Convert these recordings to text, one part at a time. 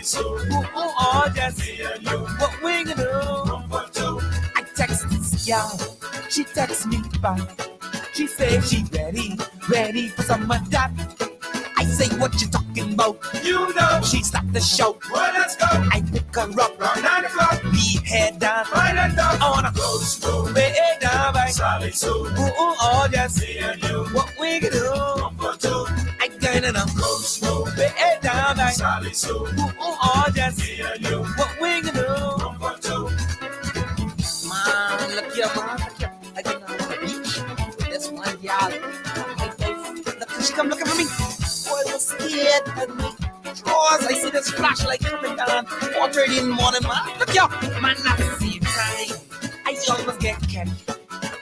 Oh, just me and you. What we gonna do? I text this girl, she texts me back. She says she ready for some of that. I say, what you talking about? You know. She stopped the show. Well, let's go. I pick her up around 9 o'clock. We head down. Right and down. On a close road. Way down by Sally Sue. Oh, just me and you. What we gonna do? I got in a close road. Way down by Sally Sue. Oh, just me and you. What we gonna do? Man, look here, man. I think I'm on the beach with this one y'all. Look, she come looking for me. Boy, was scared of me. Drawers, I see this flashlight coming down. 4:30 in the morning, man. Look here, man, at the same time, I almost get kept.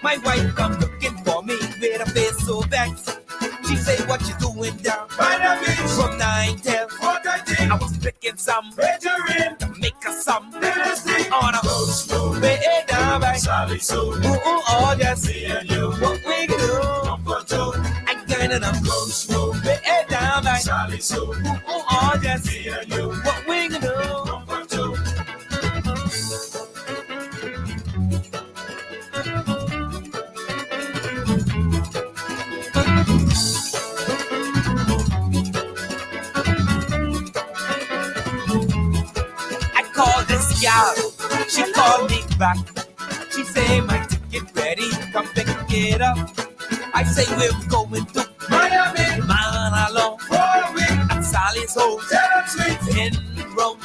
My wife come looking for me with a face so vexed. She say, what you doing down by the beach? From 9 till 4:30. I was picking some vegetarian to make us some dynasty on a ghost road. Way down by Sally Sue. Oh, just me and you. What we gonna do? I got in a ghost road. Way down by Sally Sue. Oh, just me and you. What we gonna do? She called me back. She say my ticket ready, come pick it up. I say we're going to Miami, man alone for a week at Sally's Hotel Suites in Rome.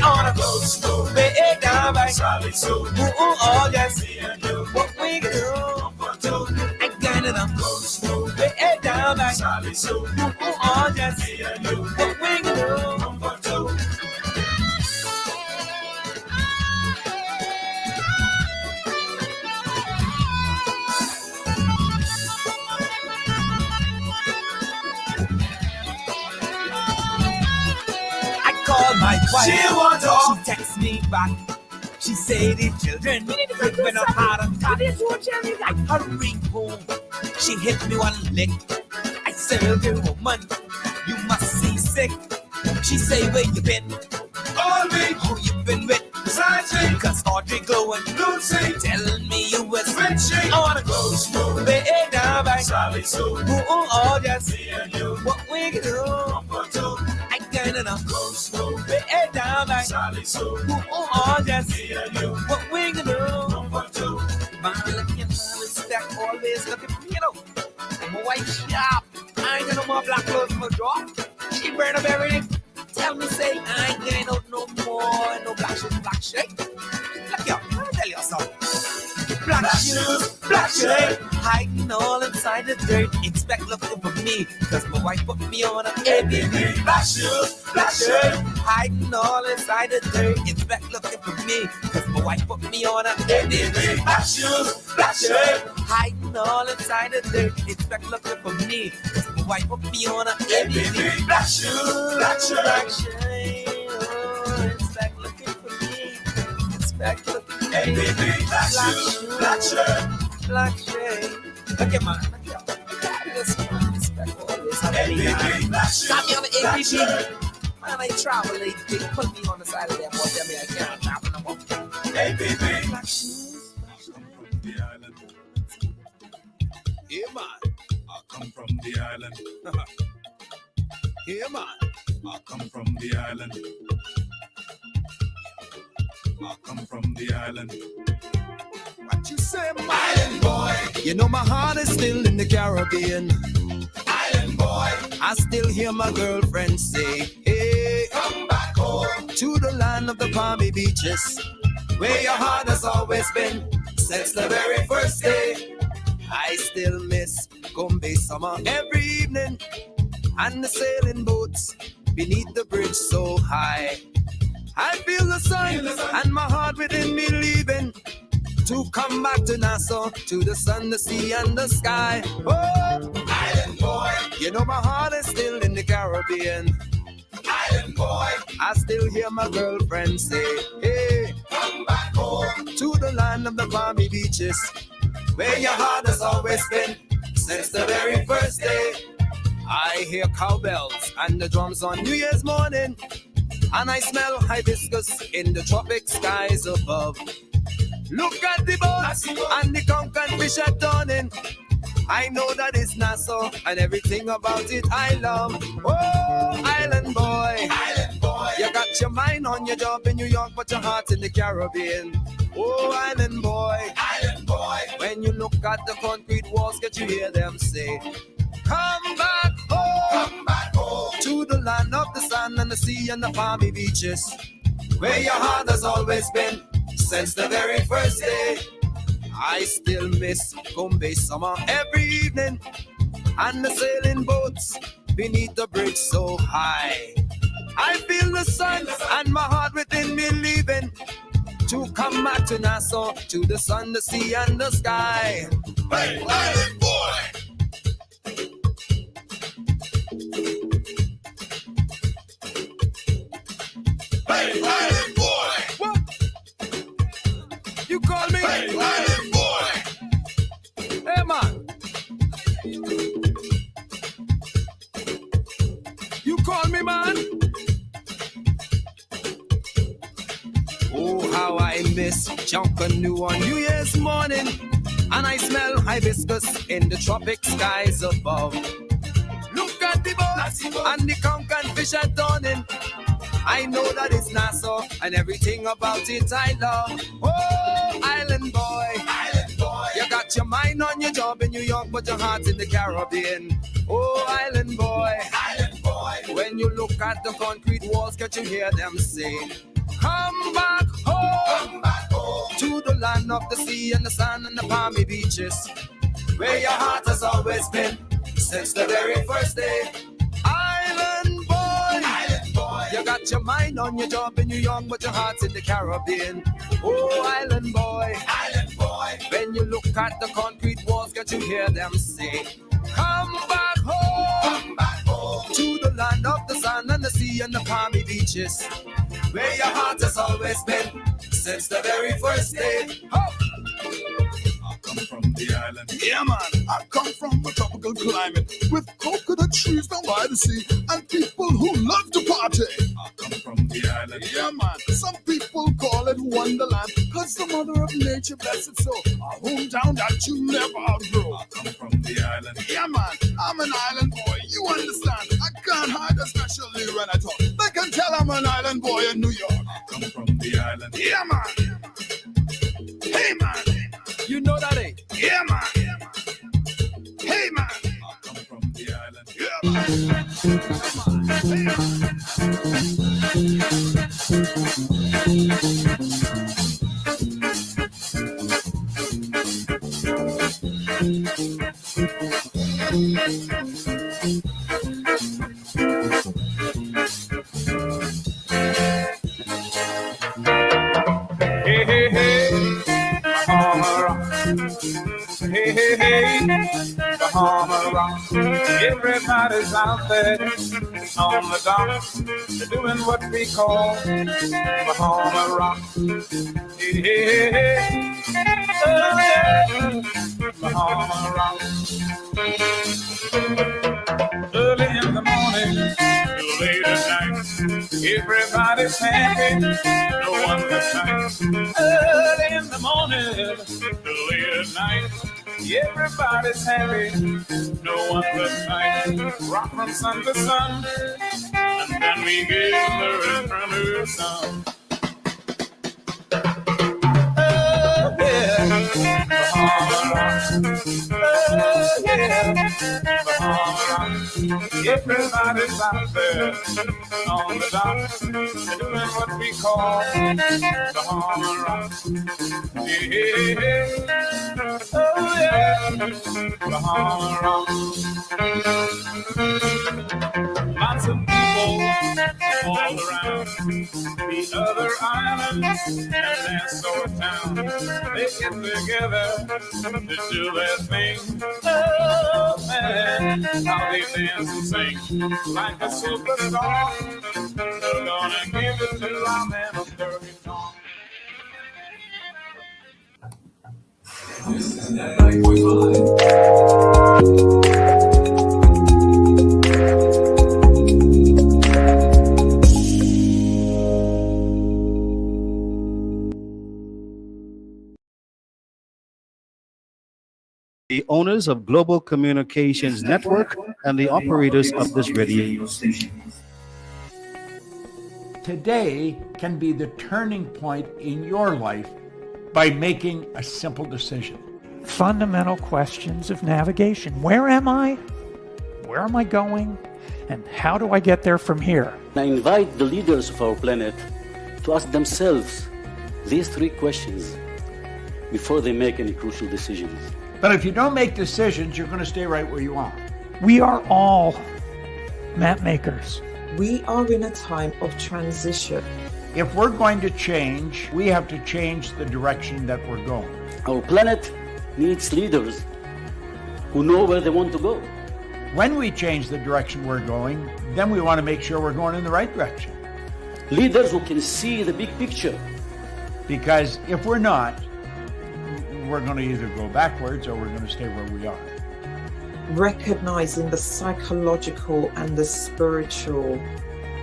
On a ghost road, way down by Sally Sue. Oh, just me and you. What we gonna do? I got in a ghost road, way down by Sally Sue. Oh, just me and you. What we gonna do? My wife, she texts me back. She say the children when I'm hard on top. I hurry home. She hit me one lick. I said, "Dear woman, you must see sick." She say, "Where you been?" All week. Who you been with? Searching. Cause Audrey Glow and Lucy telling me you was Richie. I wanna go slow, way down by Sally Sue. Oh, just me and you. What we gonna do? I got in a go slow, way down by Sally Sue. Oh, just me and you. What we gonna do? Man, looking for respect, always looking for me, you know. My wife sharp. I ain't got no more black clothes in my drawer. She burn up everything. Tell me, say, I ain't getting out no more, no black shoes, black shade. Look here, let me tell you something. Black shoes, black shade, hiding all inside the dirt. Expect looking for me, cause my wife put me on a ABB. Black shoes, black shade, hiding all inside the dirt. Expect looking for me, cause my wife put me on a ABB. Black shoes, black shade, hiding all inside the dirt. Expect looking for me, cause my wife put me on a ABB. Black shoes, black shade, black shade. Oh, expect looking for me, expect looking for me. ABB, black shoes, black shade, black shade. Look at mine, look at this one. Expect always have ABB, black shoes. Got me on the ABB. Man, I travel, they put me on the side of them. What tell me I can't travel no more. ABB, black shoes. From the island. Yeah, man. I come from the island. Yeah, man. I come from the island. I come from the island. What you say, my island boy? You know my heart is still in the Caribbean. Island boy. I still hear my girlfriend say, hey, come back home to the land of the palmy beaches, where your heart has always been since the very first day. I still miss Gombe summer every evening, and the sailing boats beneath the bridge so high. I feel the sun and my heart within me leaving to come back to Nassau, to the sun, the sea, and the sky. Oh, island boy, you know my heart is still in the Caribbean. Island boy, I still hear my girlfriend say, hey, come back home to the land of the palmy beaches, where your heart has always been since the very first day. I hear cowbells and the drums on New Year's morning, and I smell hibiscus in the tropic skies above. Look at the boats and the conch and fish are turning. I know that it's Nassau and everything about it I love. Oh, island boy, you got your mind on your job in New York, but your heart's in the Caribbean. Oh, island boy, when you look at the concrete walls, get you hear them say, come back home, to the land of the sun and the sea and the palmy beaches, where your heart has always been since the very first day. I still miss Bombay summer every evening, and the sailing boats beneath the bridge so high. I feel the sun and my heart within me leaving to come back to Nassau, to the sun, the sea, and the sky. Hey, island boy! Hey, island boy! What? You call me? Hey, island boy! Hey, man! You call me, man? Oh, how I miss Junkanoo on New Year's morning, and I smell hibiscus in the tropic skies above. Look at the boats and the conch and fish are turning. I know that it's Nassau and everything about it I love. Oh, island boy, you got your mind on your job in New York, but your heart's in the Caribbean. Oh, island boy, when you look at the concrete walls, can't you hear them say, come back home, to the land of the sea and the sun and the palmy beaches, where your heart has always been since the very first day. Island boy, you got your mind on your job in New York, but your heart's in the Caribbean. Oh, island boy, when you look at the concrete walls, can't you hear them say, come back home, to the land of the sun and the sea and the palmy beaches, where your heart has always been since the very first day. Oh. I come from the island. Yeah, man. I come from a tropical climate with coconut trees down by the sea and people who love to party. I come from the island. Yeah, man. Some people call it Wonderland, cause the mother of nature, bless it so, a hometown that you never outgrow. I come from the island. Yeah, man. I'm an island boy. You understand? I can't hide, especially when I talk. They can tell I'm an island boy in New York. I come from the island. Yeah, man. Hey, man. You know that, eh? Yeah, man. Hey, man. I come from the island. Yeah, man. Hey, hey, hey. Hey, hey, hey, Bahama Rock. Everybody's out there on the dock. They're doing what we call Bahama Rock. Hey, hey, hey, oh yeah, Bahama Rock. Early in the morning till late at night, everybody's happy, no one looks nice. Early in the morning till late at night, everybody's happy, no one looks nice. Rock from sun to sun, and then we give the drummer some. Oh yeah, Bahama Rock. Oh yeah, Bahama Rock. Everybody's out there on the dock, doing what we call Bahama Rock. Hey, hey, oh yeah, Bahama Rock. Lots of people all around the other islands and Nassau town. They get together to do their thing. Oh man, how they dance and sing like a superstar. They're gonna give it to our man of dirty talk. This is 90.5. the owners of Global Communications Network, and the operators of this radio station. Today can be the turning point in your life by making a simple decision. Fundamental questions of navigation. Where am I? Where am I going? And how do I get there from here? I invite the leaders of our planet to ask themselves these three questions before they make any crucial decisions. But if you don't make decisions, you're going to stay right where you are. We are all map makers. We are in a time of transition. If we're going to change, we have to change the direction that we're going. Our planet needs leaders who know where they want to go. When we change the direction we're going, then we want to make sure we're going in the right direction. Leaders who can see the big picture. Because if we're not, we're going to either go backwards or we're going to stay where we are. Recognizing the psychological and the spiritual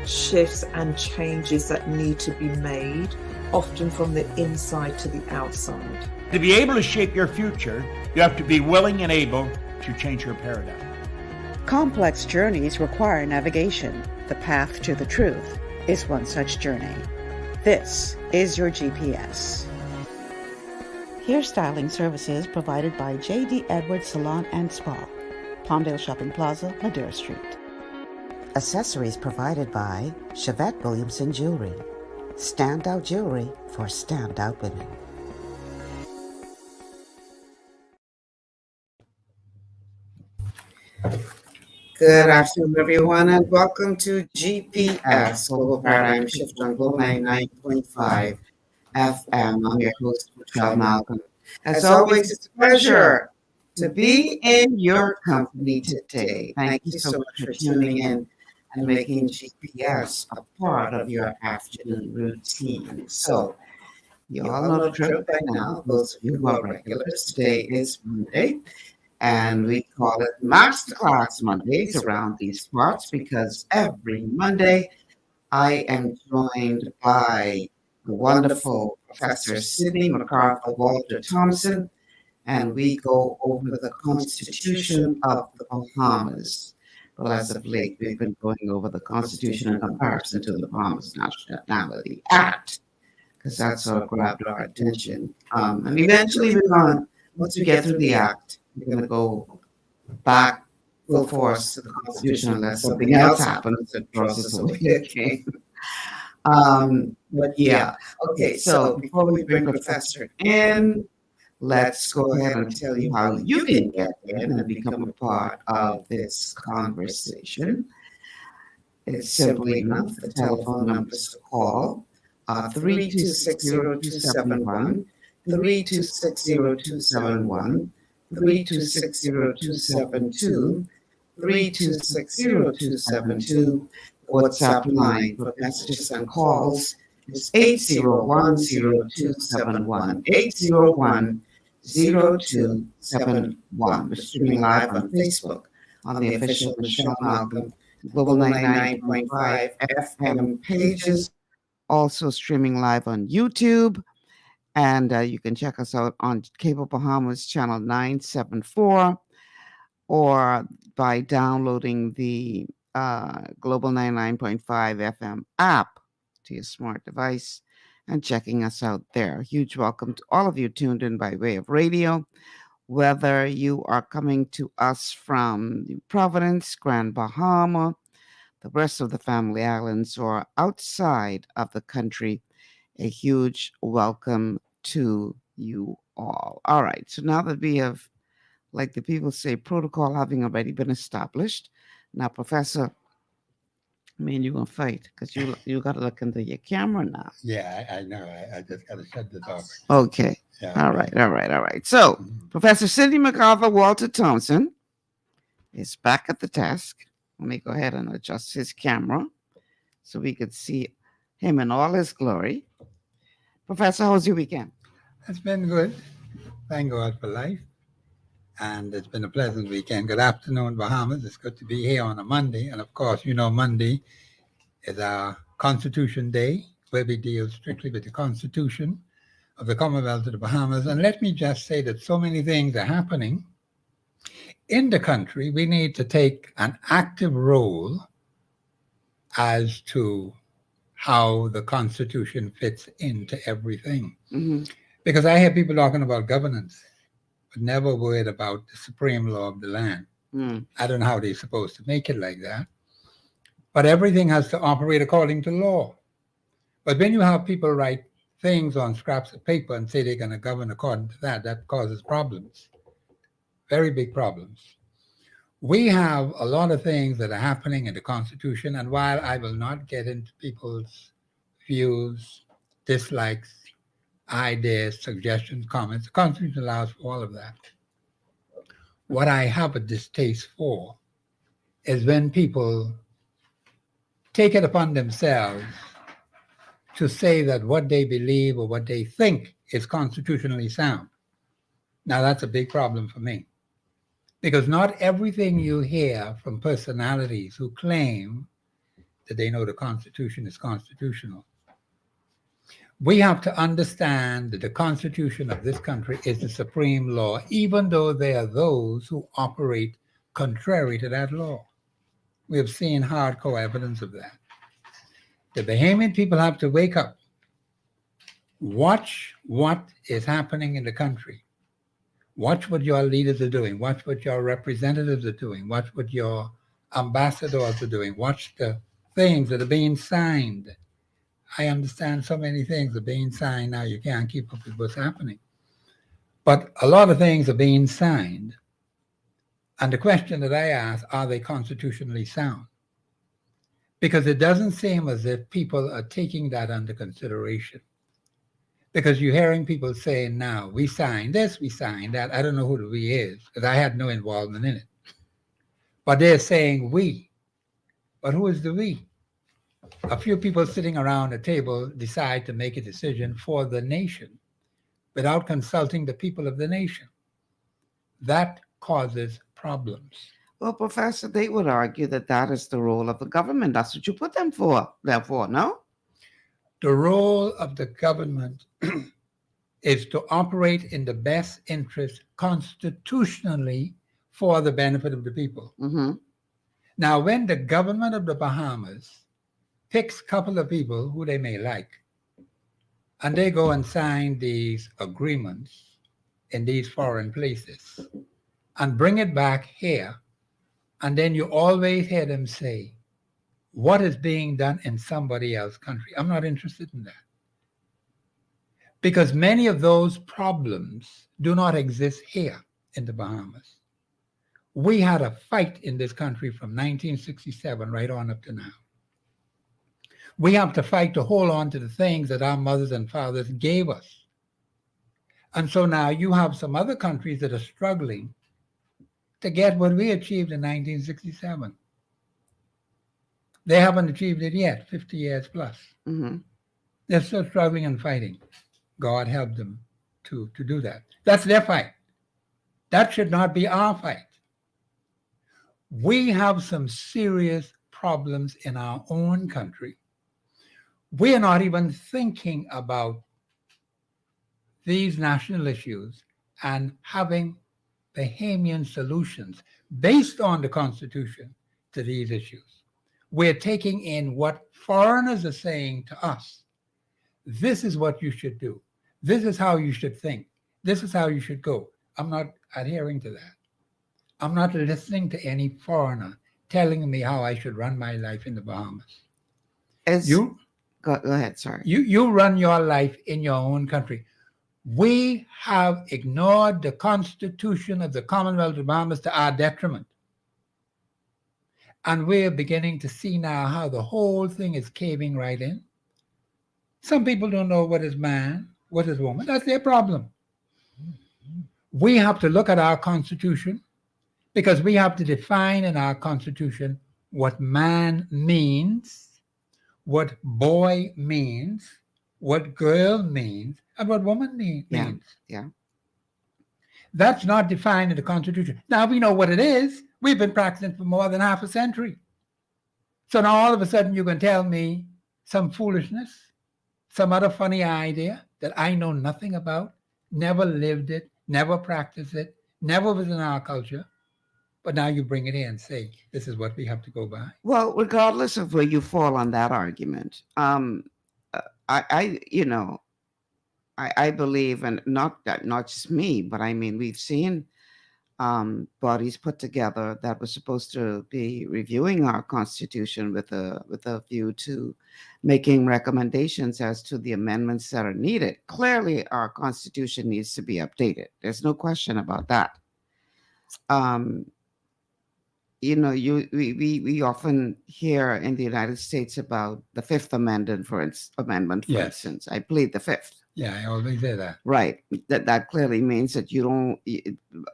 shifts and changes that need to be made, often from the inside to the outside. To be able to shape your future, you have to be willing and able to change your paradigm. Complex journeys require navigation. The path to the truth is one such journey. This is your GPS. Hairstyling services provided by J.D. Edwards Salon and Spa, Palmdale Shopping Plaza, Madera Street. Accessories provided by Chevette Williamson Jewelry. Standout jewelry for standout women. Good afternoon, everyone, and welcome to GPS, Global Paradigm Shift on Global 99.5 FM. I'm your host, Michelle Malcolm. As always, it's a pleasure to be in your company today. Thank you so much for tuning in and making GPS a part of your afternoon routine. So, you all know the drill by now. Those of you who are regulars, today is Monday. And we call it Masterclass Mondays around these parts because every Monday I am joined by the wonderful Professor Sidney McArthur Walter Thompson, and we go over the Constitution of the Bahamas. Well, as of late, we've been going over the Constitution in comparison to the Bahamas Nationality Act, because that sort of grabbed our attention. And eventually we're going, once we get through the Act, we're going to go back full force to the Constitution unless something else happens that draws us away again. But yeah, okay, so before we bring Professor in, let's go ahead and tell you how you can get in and become a part of this conversation. It's simply enough. The telephone numbers to call 3260271, 3260271, 3260272, 3260272. WhatsApp line for messages and calls is 8010271, 8010271. We're streaming live on Facebook on the official Michelle Malcolm Global 99.5 FM pages. Also streaming live on YouTube. And you can check us out on Cable Bahamas channel 974 or by downloading the Global 99.5 FM app to your smart device and checking us out there. Huge welcome to all of you tuned in by way of radio, whether you are coming to us from Providence, Grand Bahama, the rest of the family islands, or outside of the country. A huge welcome to you all. All right, so now that we have, like the people say, protocol having already been established, now, Professor, you're going to fight because you got to look into your camera now. Yeah, I know. I just got to shut this off. Okay. Yeah, all right. So, Professor Sidney McArthur Walter Thompson is back at the desk. Let me go ahead and adjust his camera so we could see him in all his glory. Professor, how was your weekend? It's been good. Thank God for life. And it's been a pleasant weekend. Good afternoon, Bahamas. It's good to be here on a Monday. And of course, you know, Monday is our Constitution Day, where we deal strictly with the Constitution of the Commonwealth of the Bahamas. And let me just say that so many things are happening in the country, we need to take an active role as to how the Constitution fits into everything. Mm-hmm. Because I hear people talking about governance, but never a word about the supreme law of the land. Mm. I don't know how they're supposed to make it like that. But everything has to operate according to law. But when you have people write things on scraps of paper and say they're going to govern according to that, that causes problems, very big problems. We have a lot of things that are happening in the Constitution, and while I will not get into people's views, dislikes, ideas, suggestions, comments, the Constitution allows for all of that. What I have a distaste for is when people take it upon themselves to say that what they believe or what they think is constitutionally sound. Now, that's a big problem for me, because not everything you hear from personalities who claim that they know the Constitution is constitutional. We have to understand that the Constitution of this country is the supreme law, even though there are those who operate contrary to that law. We have seen hardcore evidence of that. The Bahamian people have to wake up. Watch what is happening in the country. Watch what your leaders are doing. Watch what your representatives are doing. Watch what your ambassadors are doing. Watch the things that are being signed. I understand so many things are being signed now. You can't keep up with what's happening. But a lot of things are being signed. And the question that I ask, are they constitutionally sound? Because it doesn't seem as if people are taking that under consideration. Because you're hearing people saying now, we signed this, we signed that. I don't know who the we is, because I had no involvement in it. But they're saying we. But who is the we? A few people sitting around a table decide to make a decision for the nation without consulting the people of the nation. That causes problems. Well, Professor, they would argue that that is the role of the government. That's what you put them for. Therefore, no? The role of the government is to operate in the best interest constitutionally for the benefit of the people. Mm-hmm. Now, when the government of the Bahamas picks a couple of people who they may like, and they go and sign these agreements in these foreign places and bring it back here, and then you always hear them say, what is being done in somebody else's country? I'm not interested in that. Because many of those problems do not exist here in the Bahamas. We had a fight in this country from 1967 right on up to now. We have to fight to hold on to the things that our mothers and fathers gave us. And so now you have some other countries that are struggling to get what we achieved in 1967. They haven't achieved it yet, 50 years plus. Mm-hmm. They're still struggling and fighting. God help them to do that. That's their fight. That should not be our fight. We have some serious problems in our own country. We are not even thinking about these national issues and having Bahamian solutions based on the Constitution to these issues. We're taking in what foreigners are saying to us. This is what you should do. This is how you should think. This is how you should go. I'm not adhering to that. I'm not listening to any foreigner telling me how I should run my life in the Bahamas. Go ahead, sorry. You run your life in your own country. We have ignored the Constitution of the Commonwealth of the Bahamas to our detriment. And we're beginning to see now how the whole thing is caving right in. Some people don't know what is man, what is woman. That's their problem. We have to look at our Constitution because we have to define in our Constitution what man means, what boy means, what girl means, and what woman means. Yeah. That's not defined in the Constitution. Now we know what it is. We've been practicing for more than half a century. So now all of a sudden you can tell me some foolishness, some other funny idea that I know nothing about, never lived it, never practiced it, never was in our culture. But now you bring it in and say, this is what we have to go by. Well, regardless of where you fall on that argument, I you know, I believe, and not just me, but I mean, we've seen bodies put together that were supposed to be reviewing our Constitution with a view to making recommendations as to the amendments that are needed. Clearly, our Constitution needs to be updated. There's no question about that. You know, we often hear in the United States about the Fifth Amendment, for instance. I plead the Fifth. Yeah, I always say that. Right. That clearly means that you don't,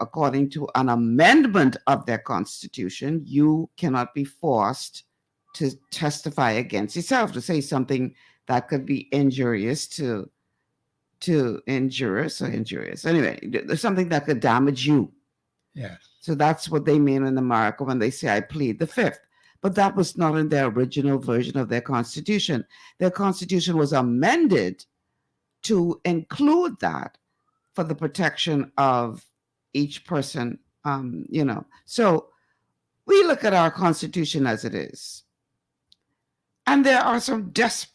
according to an amendment of their Constitution, you cannot be forced to testify against yourself, to say something that could be injurious to injurious. Anyway, there's something that could damage you. Yes. So that's what they mean in America when they say, I plead the Fifth. But that was not in their original version of their Constitution. Their Constitution was amended to include that for the protection of each person, you know. So we look at our Constitution as it is. And there are some there's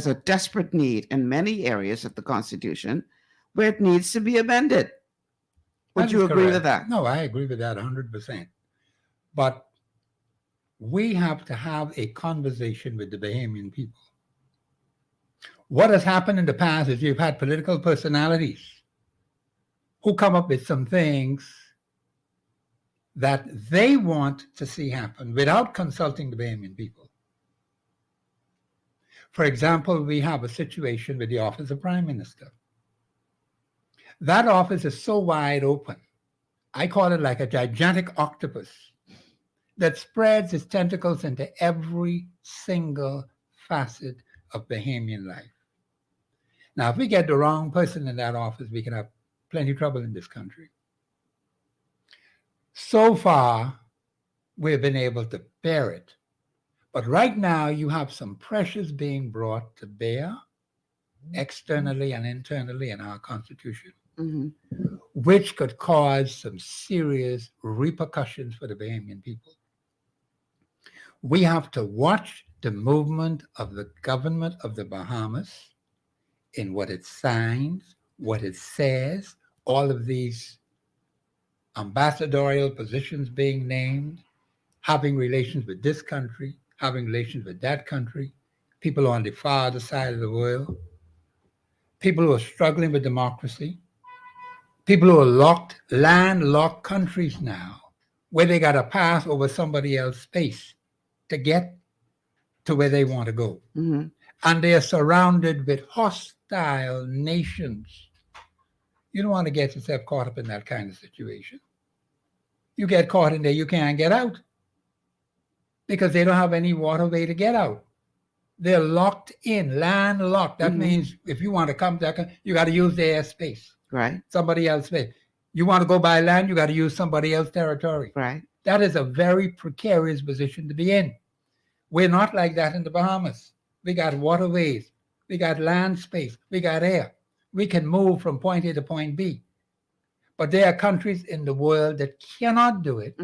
a desperate need in many areas of the Constitution where it needs to be amended. Would you agree with that? No, I agree with that 100%. But we have to have a conversation with the Bahamian people. What has happened in the past is you've had political personalities who come up with some things that they want to see happen without consulting the Bahamian people. For example, we have a situation with the office of Prime Minister. That office is so wide open. I call it like a gigantic octopus that spreads its tentacles into every single facet of Bahamian life. Now, if we get the wrong person in that office, we can have plenty of trouble in this country. So far, we've been able to bear it. But right now, you have some pressures being brought to bear externally and internally in our Constitution, which could cause some serious repercussions for the Bahamian people. We have to watch the movement of the government of the Bahamas in what it signs, what it says, all of these ambassadorial positions being named, having relations with this country, having relations with that country, people on the farther side of the world, people who are struggling with democracy, people who are landlocked countries now, where they got to pass over somebody else's space to get to where they want to go. And they are surrounded with hostile nations. You don't want to get yourself caught up in that kind of situation. You get caught in there, you can't get out because they don't have any waterway to get out. They're locked in, landlocked. That means if you want to come back, you got to use their space. Right. Somebody else's space. You want to go by land, you got to use somebody else's territory. Right. That is a very precarious position to be in. We're not like that in the Bahamas. We got waterways, we got land space, we got air. We can move from point A to point B. But there are countries in the world that cannot do it.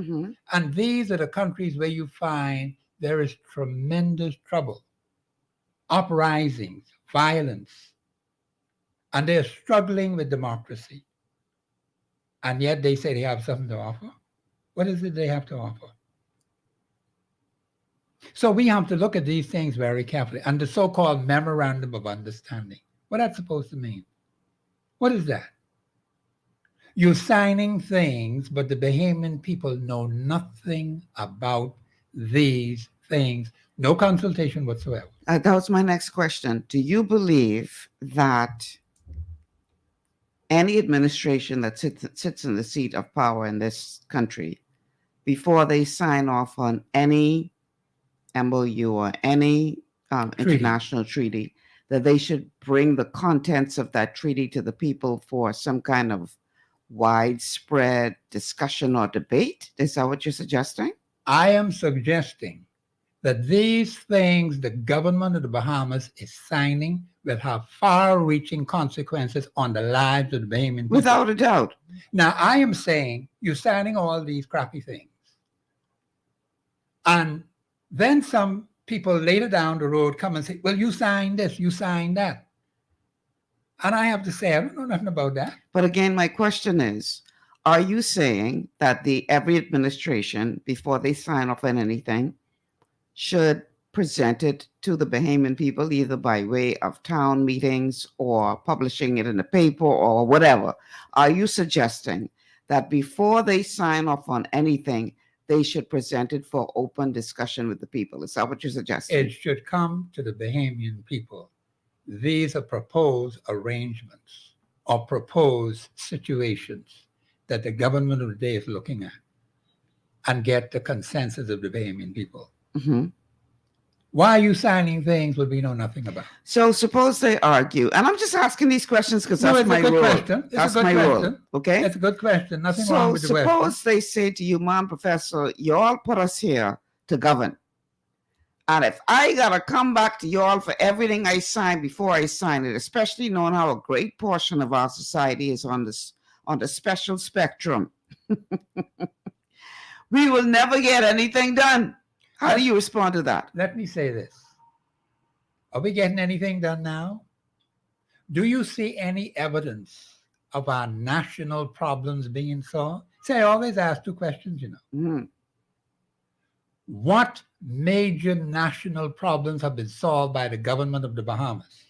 And these are the countries where you find there is tremendous trouble, uprisings, violence, and they're struggling with democracy. And yet they say they have something to offer. What is it they have to offer? So we have to look at these things very carefully. And the so-called Memorandum of Understanding, what that's supposed to mean? What is that? You're signing things, but the Bahamian people know nothing about these things. No consultation whatsoever. That was my next question. Do you believe that any administration that sits in the seat of power in this country, before they sign off on any MOU or any international treaty, that they should bring the contents of that treaty to the people for some kind of widespread discussion or debate? Is that what you're suggesting? I am suggesting that these things the government of the Bahamas is signing will have far-reaching consequences on the lives of the Bahamian people. Without a doubt. Now, I am saying you're signing all these crappy things. And then some people later down the road come and say, well, you signed this, you signed that. And I have to say, I don't know nothing about that. But again, my question is, are you saying that every administration, before they sign off on anything, should present it to the Bahamian people, either by way of town meetings or publishing it in the paper or whatever? Are you suggesting that before they sign off on anything, they should present it for open discussion with the people? Is that what you're suggesting? It should come to the Bahamian people. These are proposed arrangements or proposed situations that the government of the day is looking at, and get the consensus of the Bahamian people. Mm-hmm. Why are you signing things that we know nothing about? So suppose they argue, and I'm just asking these questions because that's my rule. That's my rule. Okay, that's a good question. Nothing wrong with the question. So suppose they say to you, "Man, Professor, you all put us here to govern, and if I gotta come back to you all for everything I sign before I sign it, especially knowing how a great portion of our society is on the special spectrum, we will never get anything done." How do you respond to that? Let me say this. Are we getting anything done now? Do you see any evidence of our national problems being solved? Say, I always ask two questions, you know. Mm. What major national problems have been solved by the government of the Bahamas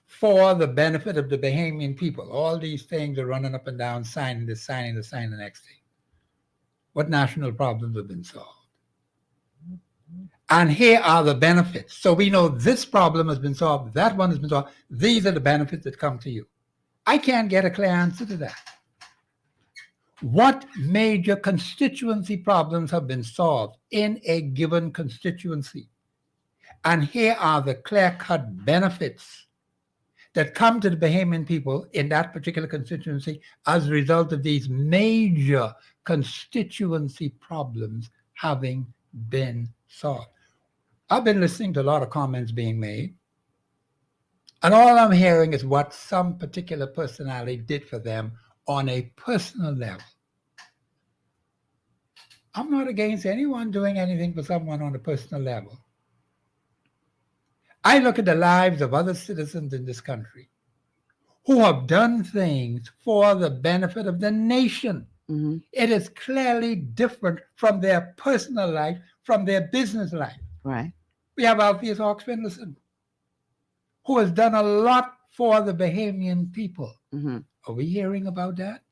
for the benefit of the Bahamian people? All these things are running up and down, signing this, signing the next thing. What national problems have been solved? And here are the benefits. So we know this problem has been solved, that one has been solved. These are the benefits that come to you. I can't get a clear answer to that. What major constituency problems have been solved in a given constituency? And here are the clear-cut benefits that come to the Bahamian people in that particular constituency as a result of these major constituency problems having been solved. I've been listening to a lot of comments being made, and all I'm hearing is what some particular personality did for them on a personal level. I'm not against anyone doing anything for someone on a personal level. I look at the lives of other citizens in this country who have done things for the benefit of the nation. Mm-hmm. It is clearly different from their personal life, from their business life. Right. We have Alpheus Hawks Finlayson, who has done a lot for the Bahamian people. Mm-hmm. Are we hearing about that?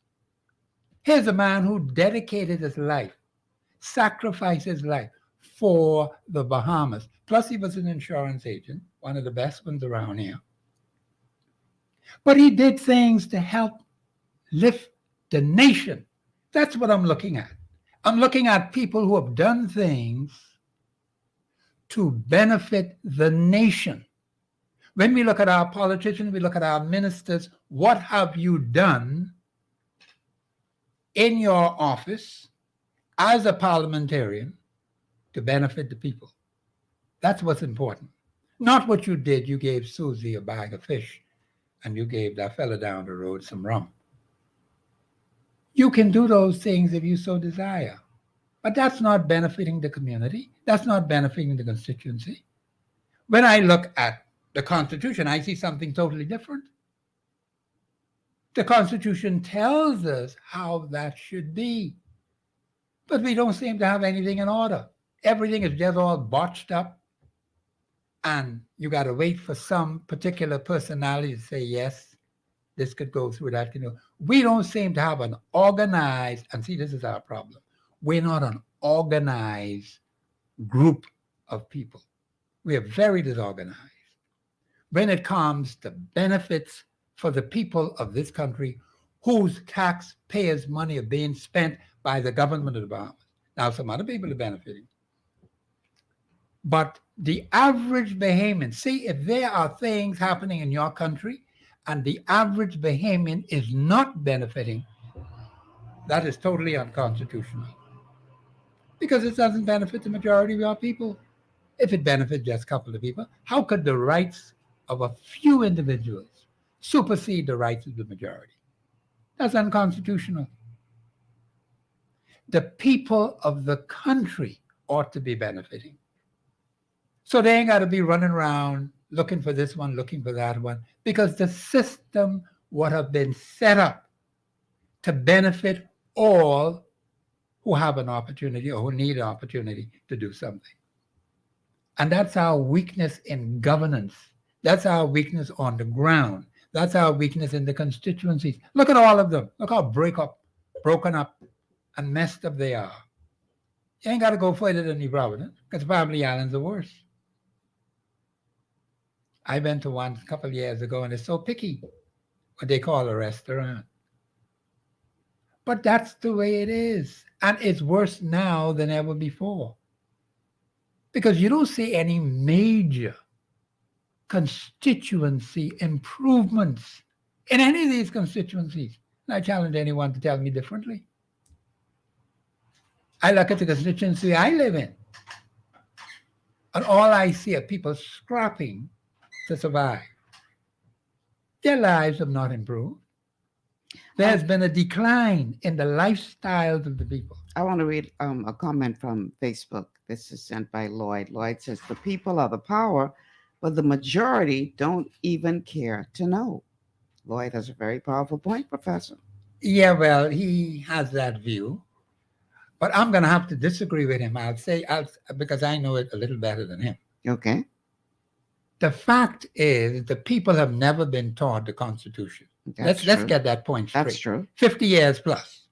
Here's a man who dedicated his life, sacrificed his life for the Bahamas. Plus, he was an insurance agent, one of the best ones around here. But he did things to help lift the nation. That's what I'm looking at. I'm looking at people who have done things to benefit the nation. When we look at our politicians, we look at our ministers, what have you done in your office as a parliamentarian to benefit the people? That's what's important. Not what you did. You gave Susie a bag of fish and you gave that fella down the road some rum. You can do those things if you so desire. But that's not benefiting the community. That's not benefiting the constituency. When I look at the Constitution, I see something totally different. The Constitution tells us how that should be. But we don't seem to have anything in order. Everything is just all botched up. And you got to wait for some particular personality to say, yes, this could go through that. We don't seem to have an organized, and see, this is our problem. We're not an organized group of people. We are very disorganized. When it comes to benefits for the people of this country whose taxpayers' money are being spent by the government of the Bahamas. Now, some other people are benefiting. But the average Bahamian, see, if there are things happening in your country and the average Bahamian is not benefiting, that is totally unconstitutional. because it doesn't benefit the majority of our people. If it benefits just a couple of people, how could the rights of a few individuals supersede the rights of the majority? That's unconstitutional. The people of the country ought to be benefiting. So they ain't got to be running around looking for this one, looking for that one, because the system would have been set up to benefit all who have an opportunity or who need an opportunity to do something. And that's our weakness in governance. That's our weakness on the ground. That's our weakness in the constituencies. Look at all of them. Look how broken up, and messed up they are. You ain't got to go further than New Providence, because Family Island's the worst. I went to one a couple of years ago, and it's so picky, what they call a restaurant. But that's the way it is. And it's worse now than ever before. Because you don't see any major constituency improvements in any of these constituencies. And I challenge anyone to tell me differently. I look at the constituency I live in, and all I see are people scrapping to survive. Their lives have not improved. There's been a decline in the lifestyles of the people. I want to read a comment from Facebook. This is sent by Lloyd. Lloyd says, the people are the power, but the majority don't even care to know. Lloyd has a very powerful point, Professor. Yeah, well, he has that view. But I'm going to have to disagree with him. Because I know it a little better than him. Okay. The fact is, the people have never been taught the Constitution. Let's get that point straight. That's true. 50 years plus.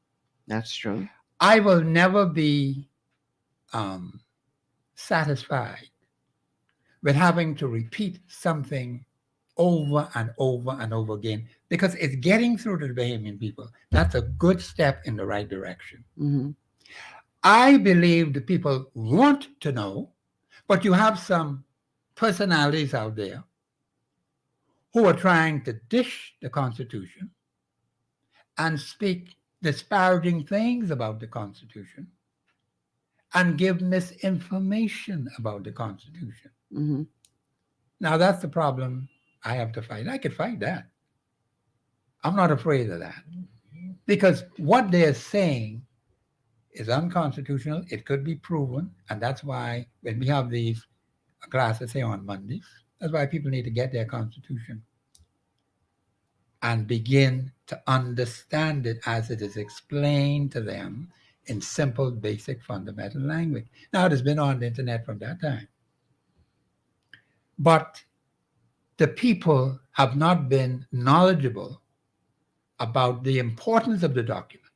That's true. I will never be satisfied with having to repeat something over and over and over again, because it's getting through to the Bahamian people. That's a good step in the right direction. Mm-hmm. I believe the people want to know, but you have some personalities out there who are trying to dish the Constitution and speak disparaging things about the Constitution and give misinformation about the Constitution. Mm-hmm. Now, that's the problem I have to fight. I could fight that. I'm not afraid of that. Because what they're saying is unconstitutional. It could be proven. And that's why when we have these classes, say on Mondays, that's why people need to get their Constitution and begin to understand it as it is explained to them in simple, basic, fundamental language. Now, it has been on the internet from that time. But the people have not been knowledgeable about the importance of the document.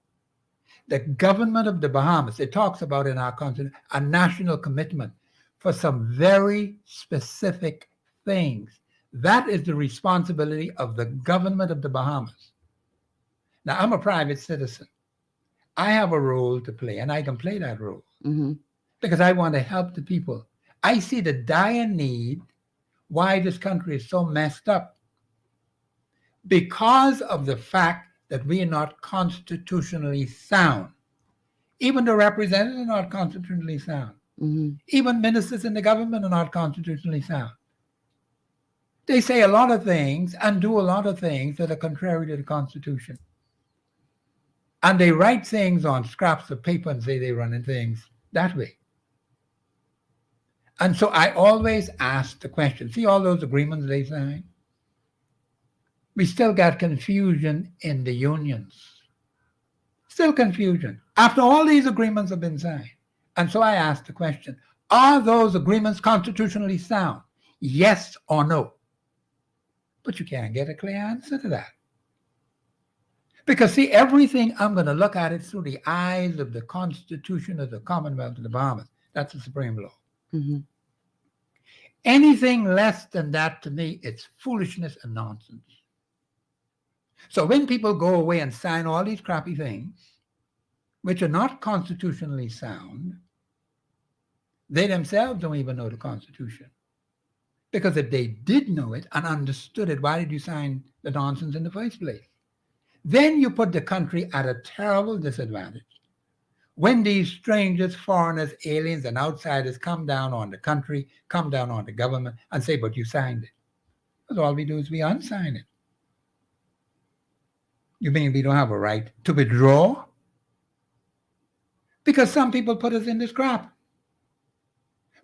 The government of the Bahamas, it talks about in our Constitution, a national commitment for some very specific things. That is the responsibility of the government of the Bahamas. Now, I'm a private citizen. I have a role to play, and I can play that role because I want to help the people. I see the dire need why this country is so messed up because of the fact that we are not constitutionally sound. Even the representatives are not constitutionally sound. Even ministers in the government are not constitutionally sound. They say a lot of things and do a lot of things that are contrary to the Constitution. And they write things on scraps of paper and say they're running things that way. And so I always ask the question, see all those agreements they signed? We still got confusion in the unions. Still confusion. After all these agreements have been signed. And so I ask the question, are those agreements constitutionally sound? Yes or no? But you can't get a clear answer to that. Because see, everything I'm going to look at it through the eyes of the Constitution of the Commonwealth of the Bahamas. That's the supreme law. Anything less than that, to me, it's foolishness and nonsense. So when people go away and sign all these crappy things, which are not constitutionally sound, they themselves don't even know the Constitution. Because if they did know it and understood it, why did you sign the nonsense in the first place? Then you put the country at a terrible disadvantage. When these strangers, foreigners, aliens, and outsiders come down on the country, come down on the government, and say, but you signed it. Because all we do is we unsign it. You mean we don't have a right to withdraw? Because some people put us in this crap.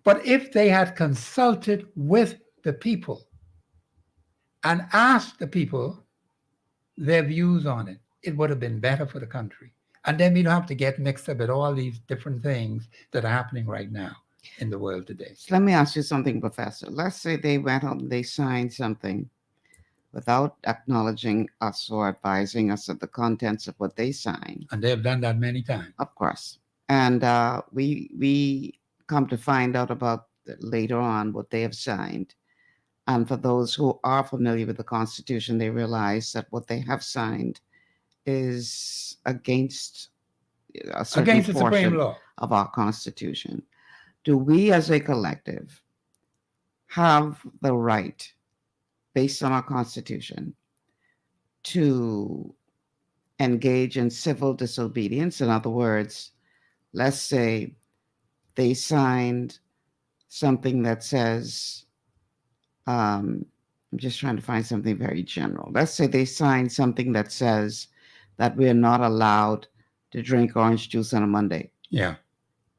But if they had consulted with the people and asked the people their views on it, it would have been better for the country. And then we don't have to get mixed up with all these different things that are happening right now in the world today. So let me ask you something, Professor. Let's say they went out and they signed something without acknowledging us or advising us of the contents of what they signed. And they have done that many times. Of course. And we come to find out about later on what they have signed. And for those who are familiar with the Constitution, they realize that what they have signed is against a certain Against the Supreme portion law of our Constitution. Do we as a collective have the right, based on our Constitution, to engage in civil disobedience? In other words, let's say they signed something that says, I'm just trying to find something very general. Let's say they signed something that says that we're not allowed to drink orange juice on a Monday. Yeah.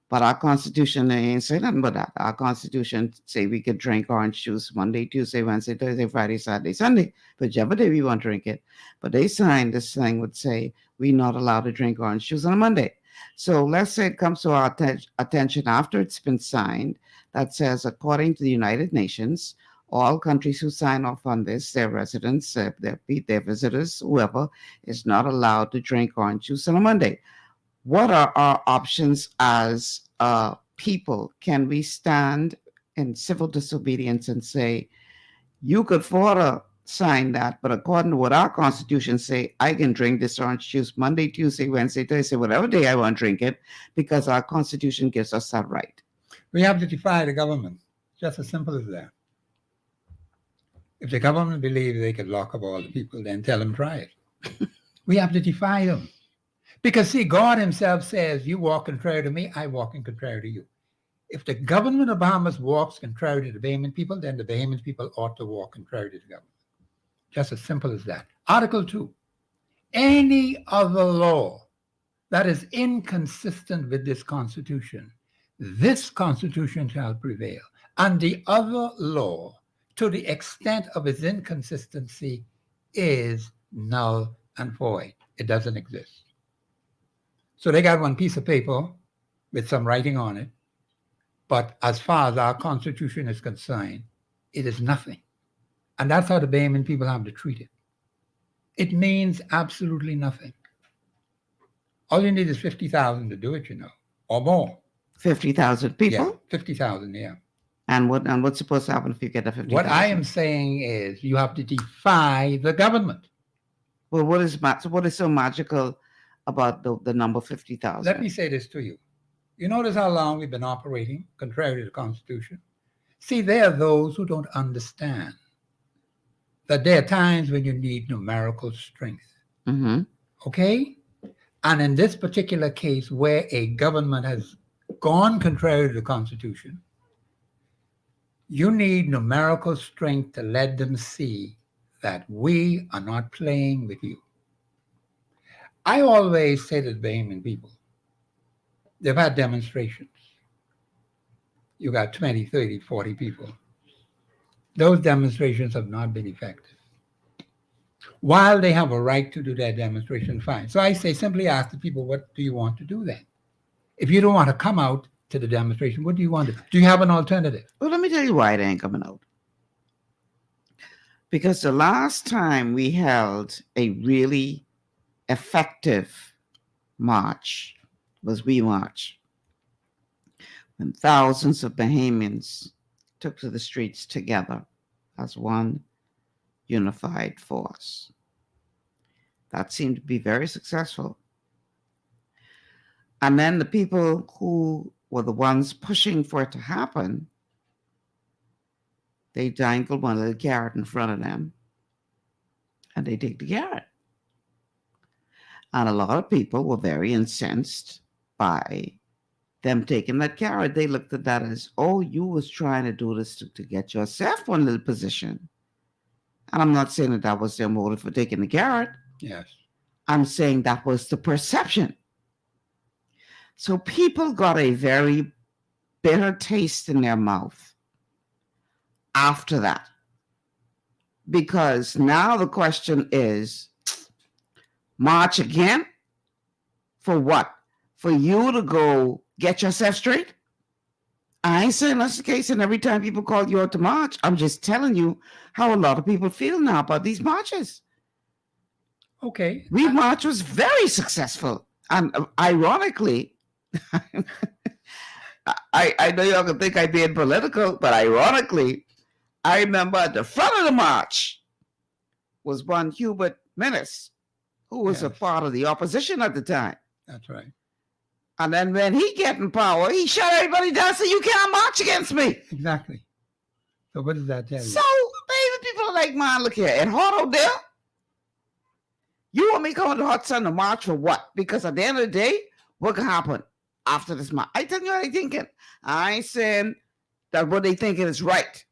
But our Constitution ain't say nothing but that. Our Constitution say we could drink orange juice Monday, Tuesday, Wednesday, Thursday, Friday, Saturday, Sunday, whichever day we want to drink it. But they signed this thing would say we're not allowed to drink orange juice on a Monday. So let's say it comes to our attention after it's been signed that says, according to the United Nations, all countries who sign off on this, their residents, their visitors, whoever, is not allowed to drink orange juice on a Monday. What are our options as people? Can we stand in civil disobedience and say, you could further sign that, but according to what our Constitution say, I can drink this orange juice Monday, Tuesday, Wednesday, Thursday, whatever day I want to drink it, because our Constitution gives us that right. We have to defy the government. Just as simple as that. If the government believes they could lock up all the people, then tell them try it. We have to defy them. Because, see, God himself says, you walk contrary to me, I walk in contrary to you. If the government of Bahamas walks contrary to the Bahamian people, then the Bahamian people ought to walk contrary to the government. Just as simple as that. Article 2. Any other law that is inconsistent with this Constitution shall prevail. And the other law, to the extent of its inconsistency, is null and void. It doesn't exist. So they got one piece of paper with some writing on it, but as far as our Constitution is concerned, it is nothing. And that's how the Bahamian people have to treat it. It means absolutely nothing. All you need is 50,000 to do it, or more. 50,000 people? Yeah, 50,000, yeah. And what's supposed to happen if you get a 50,000? What I am saying is you have to defy the government. Well, what is so magical about the number 50,000? Let me say this to you. You notice how long we've been operating contrary to the Constitution? See, there are those who don't understand that there are times when you need numerical strength. Mm-hmm. Okay? And in this particular case, where a government has gone contrary to the Constitution, you need numerical strength to let them see that we are not playing with you. I always say to the Bahamian people, they've had demonstrations. You got 20, 30, 40 people. Those demonstrations have not been effective. While they have a right to do their demonstration, fine. So I say, simply ask the people, what do you want to do then? If you don't want to come out to the demonstration, what do you want to do? Do you have an alternative? Well, let me tell you why they ain't coming out. Because the last time we held a really effective march was We March, when thousands of Bahamians took to the streets together as one unified force. That seemed to be very successful. And then the people who were the ones pushing for it to happen, they dangled one little carrot in front of them, and they take the carrot. And a lot of people were very incensed justify them taking that carrot. They looked at that as, oh, you was trying to do this to get yourself one little position. And I'm not saying that was their motive for taking the carrot. Yes. I'm saying that was the perception. So people got a very bitter taste in their mouth after that. Because now the question is, march again? For what? For you to go get yourself straight? I ain't saying that's the case, and every time people call you out to march, I'm just telling you how a lot of people feel now about these marches. Okay. We March was very successful. And ironically, I know y'all can think I'm being political, but ironically, I remember at the front of the march was one Hubert Minnis, who was a part of the opposition at the time. That's right. And then when he get in power, he shut everybody down, so you can't march against me. Exactly. So what does that tell you? So, baby, people are like, man, look here, and hot out there, you want me coming to Hot Sun to march for what? Because at the end of the day, what can happen after this march? I tell you what they thinking. I ain't saying that what they thinking is right.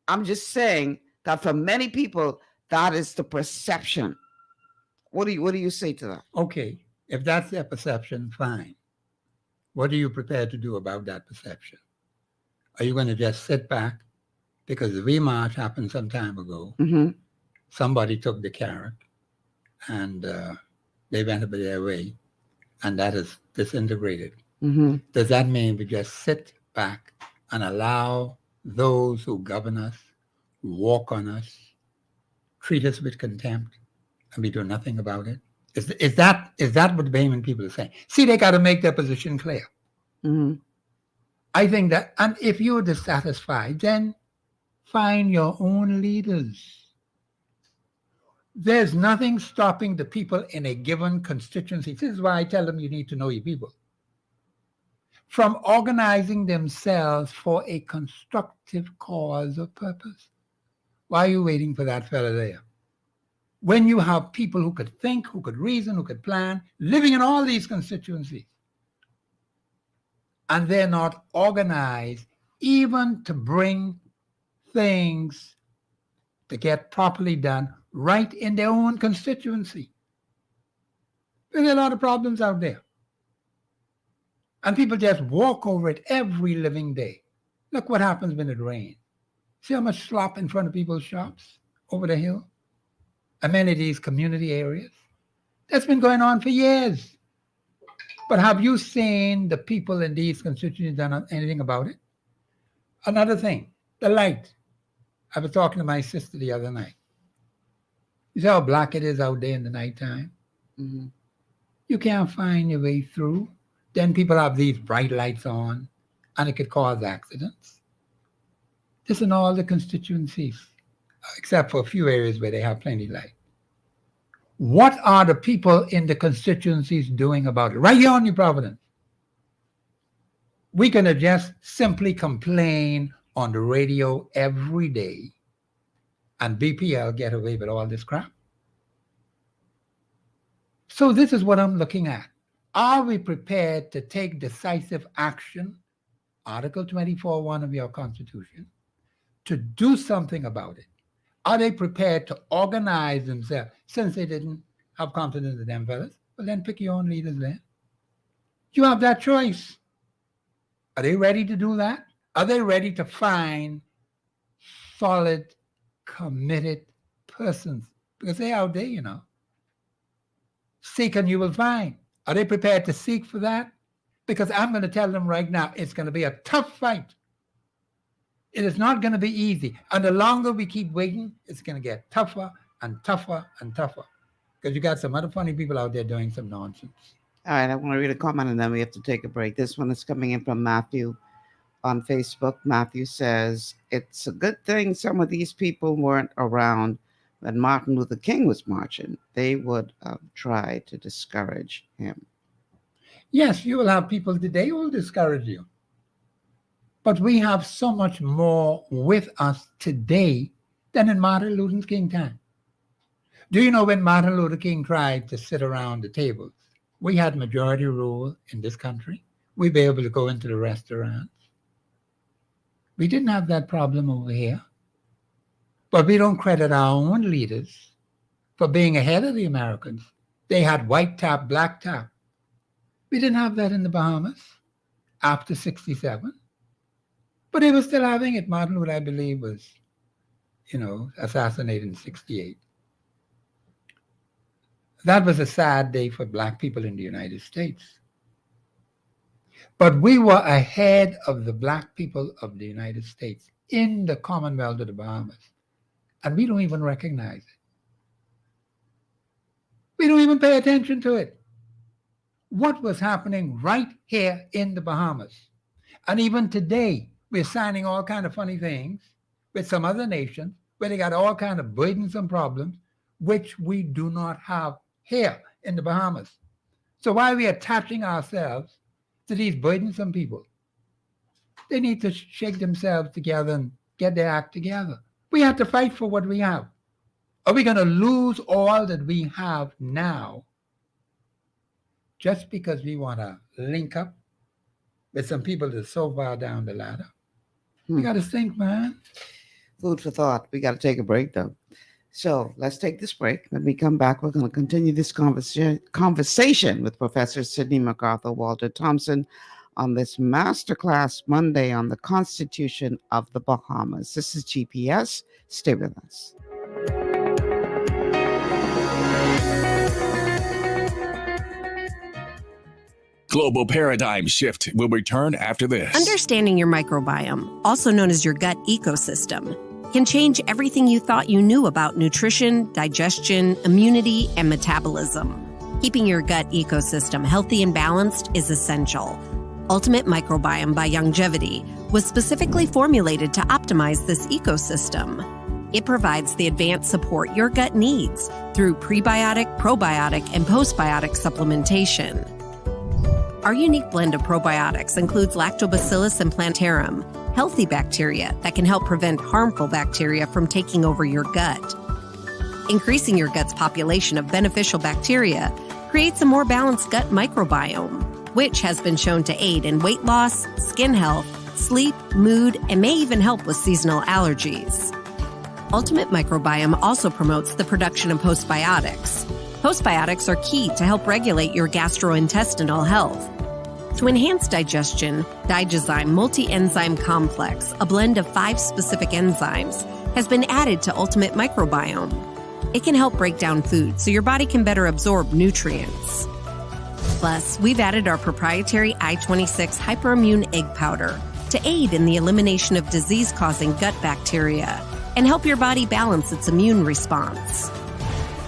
I'm just saying that for many people, that is the perception. What do you say to that? Okay, if that's their perception, fine. What are you prepared to do about that perception? Are you going to just sit back? Because the V-March happened some time ago. Mm-hmm. Somebody took the carrot and they went about their way, and that is disintegrated. Mm-hmm. Does that mean we just sit back and allow those who govern us, who walk on us, treat us with contempt, and we do nothing about it? Is that what the Bahamian people are saying? See, they got to make their position clear. Mm-hmm. I think that, and if you're dissatisfied, then find your own leaders. There's nothing stopping the people in a given constituency. This is why I tell them you need to know your people, from organizing themselves for a constructive cause or purpose. Why are you waiting for that fella there? When you have people who could think, who could reason, who could plan, living in all these constituencies, and they're not organized even to bring things to get properly done right in their own constituency. There's a lot of problems out there. And people just walk over it every living day. Look what happens when it rains. See how much slop in front of people's shops over the hill? Amenities, community areas. That's been going on for years. But have you seen the people in these constituencies done anything about it? Another thing, the light. I was talking to my sister the other night. You see how black it is out there in the nighttime? Mm-hmm. You can't find your way through. Then people have these bright lights on, and it could cause accidents. This in all the constituencies, except for a few areas where they have plenty of light. What are the people in the constituencies doing about it? Right here on New Providence. We're going to just simply complain on the radio every day, and BPL get away with all this crap. So this is what I'm looking at. Are we prepared to take decisive action, Article 24.1 of your Constitution, to do something about it? Are they prepared to organize themselves? Since they didn't have confidence in them fellas, well, then pick your own leaders then. You have that choice. Are they ready to do that? Are they ready to find solid, committed persons? Because they're out there, you know. Seek and you will find. Are they prepared to seek for that? Because I'm going to tell them right now, it's going to be a tough fight. It is not going to be easy. And the longer we keep waiting, it's going to get tougher and tougher and tougher. Because you got some other funny people out there doing some nonsense. All right, I want to read a comment and then we have to take a break. This one is coming in from Matthew on Facebook. Matthew says, it's a good thing some of these people weren't around when Martin Luther King was marching. They would have tried to discourage him. Yes, you will have people today who will discourage you. But we have so much more with us today than in Martin Luther King time. Do you know when Martin Luther King tried to sit around the tables we had majority rule in this country, we'd be able to go into the restaurants. We didn't have that problem over here. But we don't credit our own leaders for being ahead of the Americans. They had white tap, black tap. We didn't have that in the Bahamas after 67. But they were still having it. Martin Luther, I believe, was, assassinated in 68. That was a sad day for Black people in the United States. But we were ahead of the Black people of the United States in the Commonwealth of the Bahamas. And we don't even recognize it. We don't even pay attention to it. What was happening right here in the Bahamas? And even today, we're signing all kinds of funny things with some other nations where they got all kinds of burdensome problems, which we do not have here in the Bahamas. So why are we attaching ourselves to these burdensome people? They need to shake themselves together and get their act together. We have to fight for what we have. Are we going to lose all that we have now just because we want to link up with some people that are so far down the ladder? We got to think, man. Food for thought. We got to take a break, though. So let's take this break. When we come back, we're going to continue this conversation with Professor Sidney McArthur, Walter Thompson, on this Masterclass Monday on the Constitution of the Bahamas. This is GPS. Stay with us. Global Paradigm Shift will return after this. Understanding your microbiome, also known as your gut ecosystem, can change everything you thought you knew about nutrition, digestion, immunity, and metabolism. Keeping your gut ecosystem healthy and balanced is essential. Ultimate Microbiome by Longevity was specifically formulated to optimize this ecosystem. It provides the advanced support your gut needs through prebiotic, probiotic, and postbiotic supplementation. Our unique blend of probiotics includes Lactobacillus and Plantarum, healthy bacteria that can help prevent harmful bacteria from taking over your gut. Increasing your gut's population of beneficial bacteria creates a more balanced gut microbiome, which has been shown to aid in weight loss, skin health, sleep, mood, and may even help with seasonal allergies. Ultimate Microbiome also promotes the production of postbiotics. Postbiotics are key to help regulate your gastrointestinal health. To enhance digestion, Digizyme Multi-Enzyme Complex, a blend of 5 specific enzymes, has been added to Ultimate Microbiome. It can help break down food so your body can better absorb nutrients. Plus, we've added our proprietary I-26 Hyperimmune Egg Powder to aid in the elimination of disease-causing gut bacteria and help your body balance its immune response.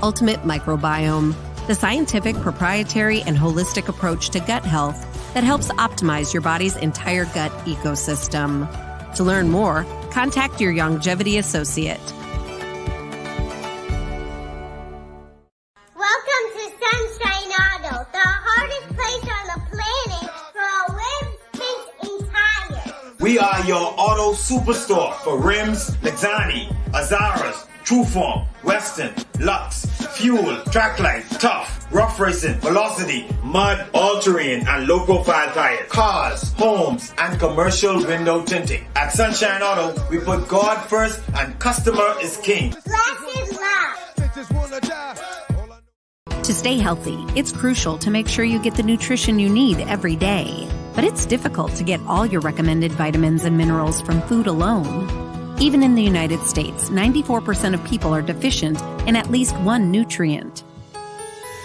Ultimate Microbiome, the scientific, proprietary, and holistic approach to gut health that helps optimize your body's entire gut ecosystem. To learn more, contact your Longevity associate. Welcome to Sunshine Auto, the hardest place on the planet for a rims, paint, and tires. We are your auto superstore for rims, Lexani, Azaras, Trueform, Western, Lux, Fuel, Tracklight, Tough, Rough Racing, Velocity, Mud, All-Terrain, and low-profile tires, cars, homes, and commercial window tinting. At Sunshine Auto, we put God first and customer is king. Glasses love. To stay healthy, it's crucial to make sure you get the nutrition you need every day. But it's difficult to get all your recommended vitamins and minerals from food alone. Even in the United States, 94% of people are deficient in at least one nutrient.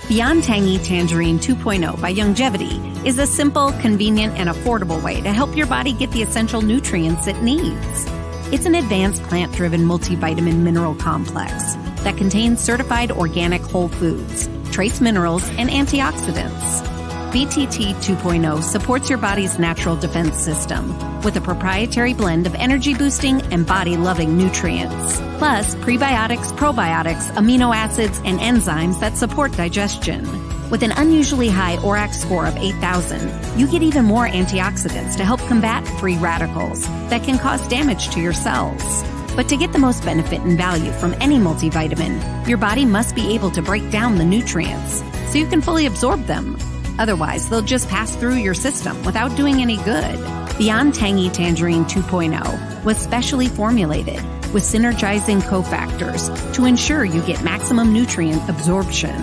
Beyond Tangy Tangerine 2.0 by Longevity is a simple, convenient, and affordable way to help your body get the essential nutrients it needs. It's an advanced plant-driven multivitamin mineral complex that contains certified organic whole foods, trace minerals, and antioxidants. BTT 2.0 supports your body's natural defense system with a proprietary blend of energy-boosting and body-loving nutrients, plus prebiotics, probiotics, amino acids, and enzymes that support digestion. With an unusually high ORAC score of 8,000, you get even more antioxidants to help combat free radicals that can cause damage to your cells. But to get the most benefit and value from any multivitamin, your body must be able to break down the nutrients so you can fully absorb them. Otherwise, they'll just pass through your system without doing any good. Beyond Tangy Tangerine 2.0 was specially formulated with synergizing cofactors to ensure you get maximum nutrient absorption.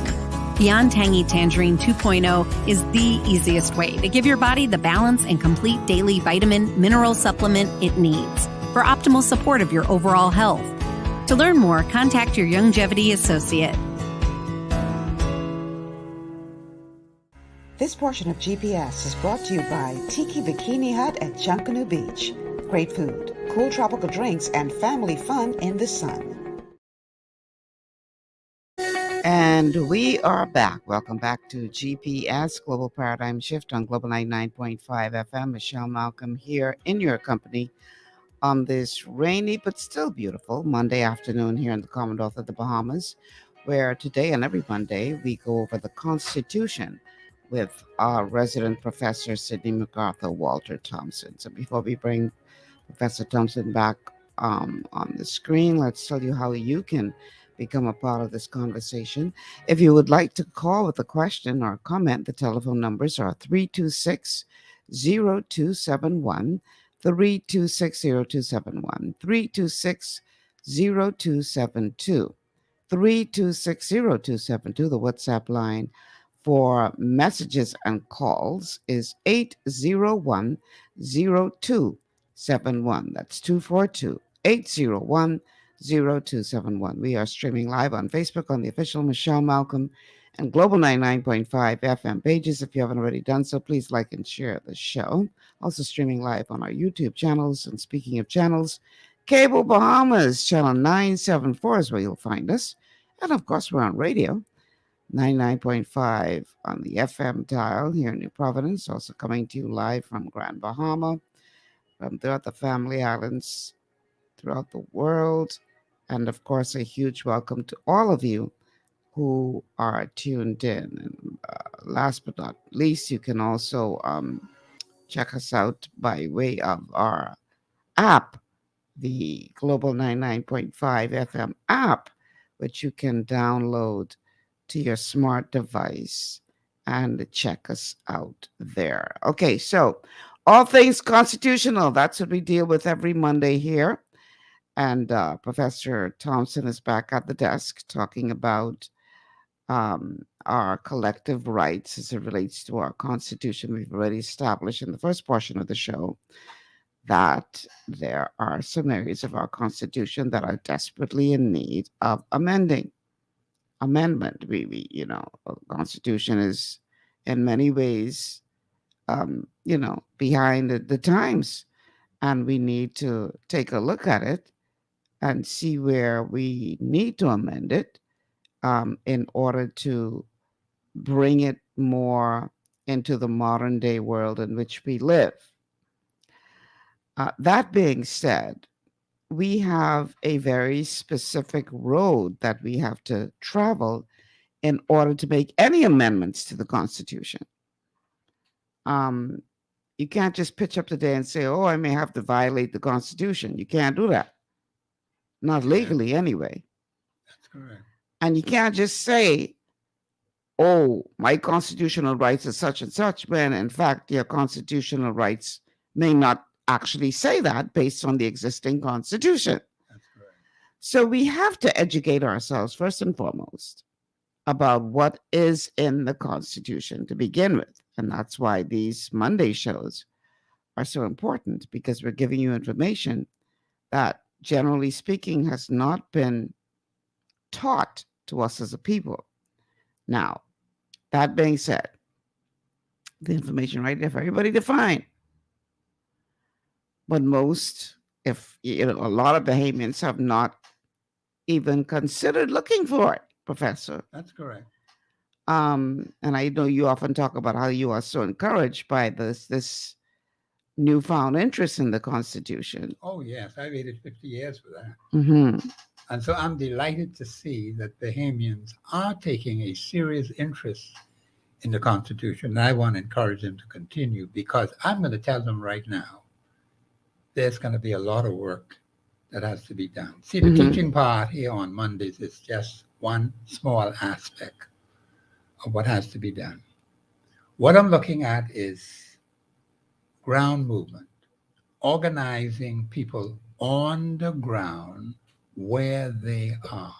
Beyond Tangy Tangerine 2.0 is the easiest way to give your body the balance and complete daily vitamin mineral supplement it needs for optimal support of your overall health. To learn more, contact your Youngevity associate. This portion of GPS is brought to you by Tiki Bikini Hut at Junkanoo Beach. Great food, cool tropical drinks, and family fun in the sun. And we are back. Welcome back to GPS, Global Paradigm Shift on Global 99.5 FM. Michelle Malcolm here in your company on this rainy but still beautiful Monday afternoon here in the Commonwealth of the Bahamas, where today and every Monday we go over the Constitution with our resident professor, Sydney McArthur, Walter Thompson. So before we bring Professor Thompson back on the screen, let's tell you how you can become a part of this conversation. If you would like to call with a question or comment, the telephone numbers are 326-0271, 326-0271, 326-0272, 326-0272, the WhatsApp line for messages and calls is 801-0271. That's 242-801-0271. We are streaming live on Facebook on the official Michelle Malcolm and Global 99.5 FM pages. If you haven't already done so, please like and share the show. Also streaming live on our YouTube channels. And speaking of channels, Cable Bahamas, channel 974 is where you'll find us. And of course, we're on radio. 99.5 on the FM dial here in New Providence, also coming to you live from Grand Bahama, from throughout the Family Islands, throughout the world, and of course, a huge welcome to all of you who are tuned in. And last but not least, you can also check us out by way of our app, the Global 99.5 FM app, which you can download to your smart device and check us out there. Okay, so all things constitutional, that's what we deal with every Monday here. And Professor Thompson is back at the desk talking about our collective rights as it relates to our Constitution. We've already established in the first portion of the show that there are some areas of our Constitution that are desperately in need of amendment. Constitution is in many ways, behind the times, and we need to take a look at it and see where we need to amend it in order to bring it more into the modern day world in which we live. That being said, we have a very specific road that we have to travel in order to make any amendments to the Constitution. You can't just pitch up today and say, oh, I may have to violate the Constitution. You can't do that. Not legally, anyway. That's correct. And you can't just say, oh, my constitutional rights are such and such, when in fact your constitutional rights may not actually say that based on the existing Constitution. That's correct. So we have to educate ourselves first and foremost about what is in the Constitution to begin with. And that's why these Monday shows are so important, because we're giving you information that, generally speaking, has not been taught to us as a people. Now, that being said, the information right there for everybody to find. But most, a lot of Bahamians have not even considered looking for it, Professor. That's correct. And I know you often talk about how you are so encouraged by this newfound interest in the Constitution. Oh, yes. I waited 50 years for that. Mm-hmm. And so I'm delighted to see that Bahamians are taking a serious interest in the Constitution. And I want to encourage them to continue, because I'm going to tell them right now, there's going to be a lot of work that has to be done. See, the teaching part here on Mondays is just one small aspect of what has to be done. What I'm looking at is ground movement, organizing people on the ground where they are.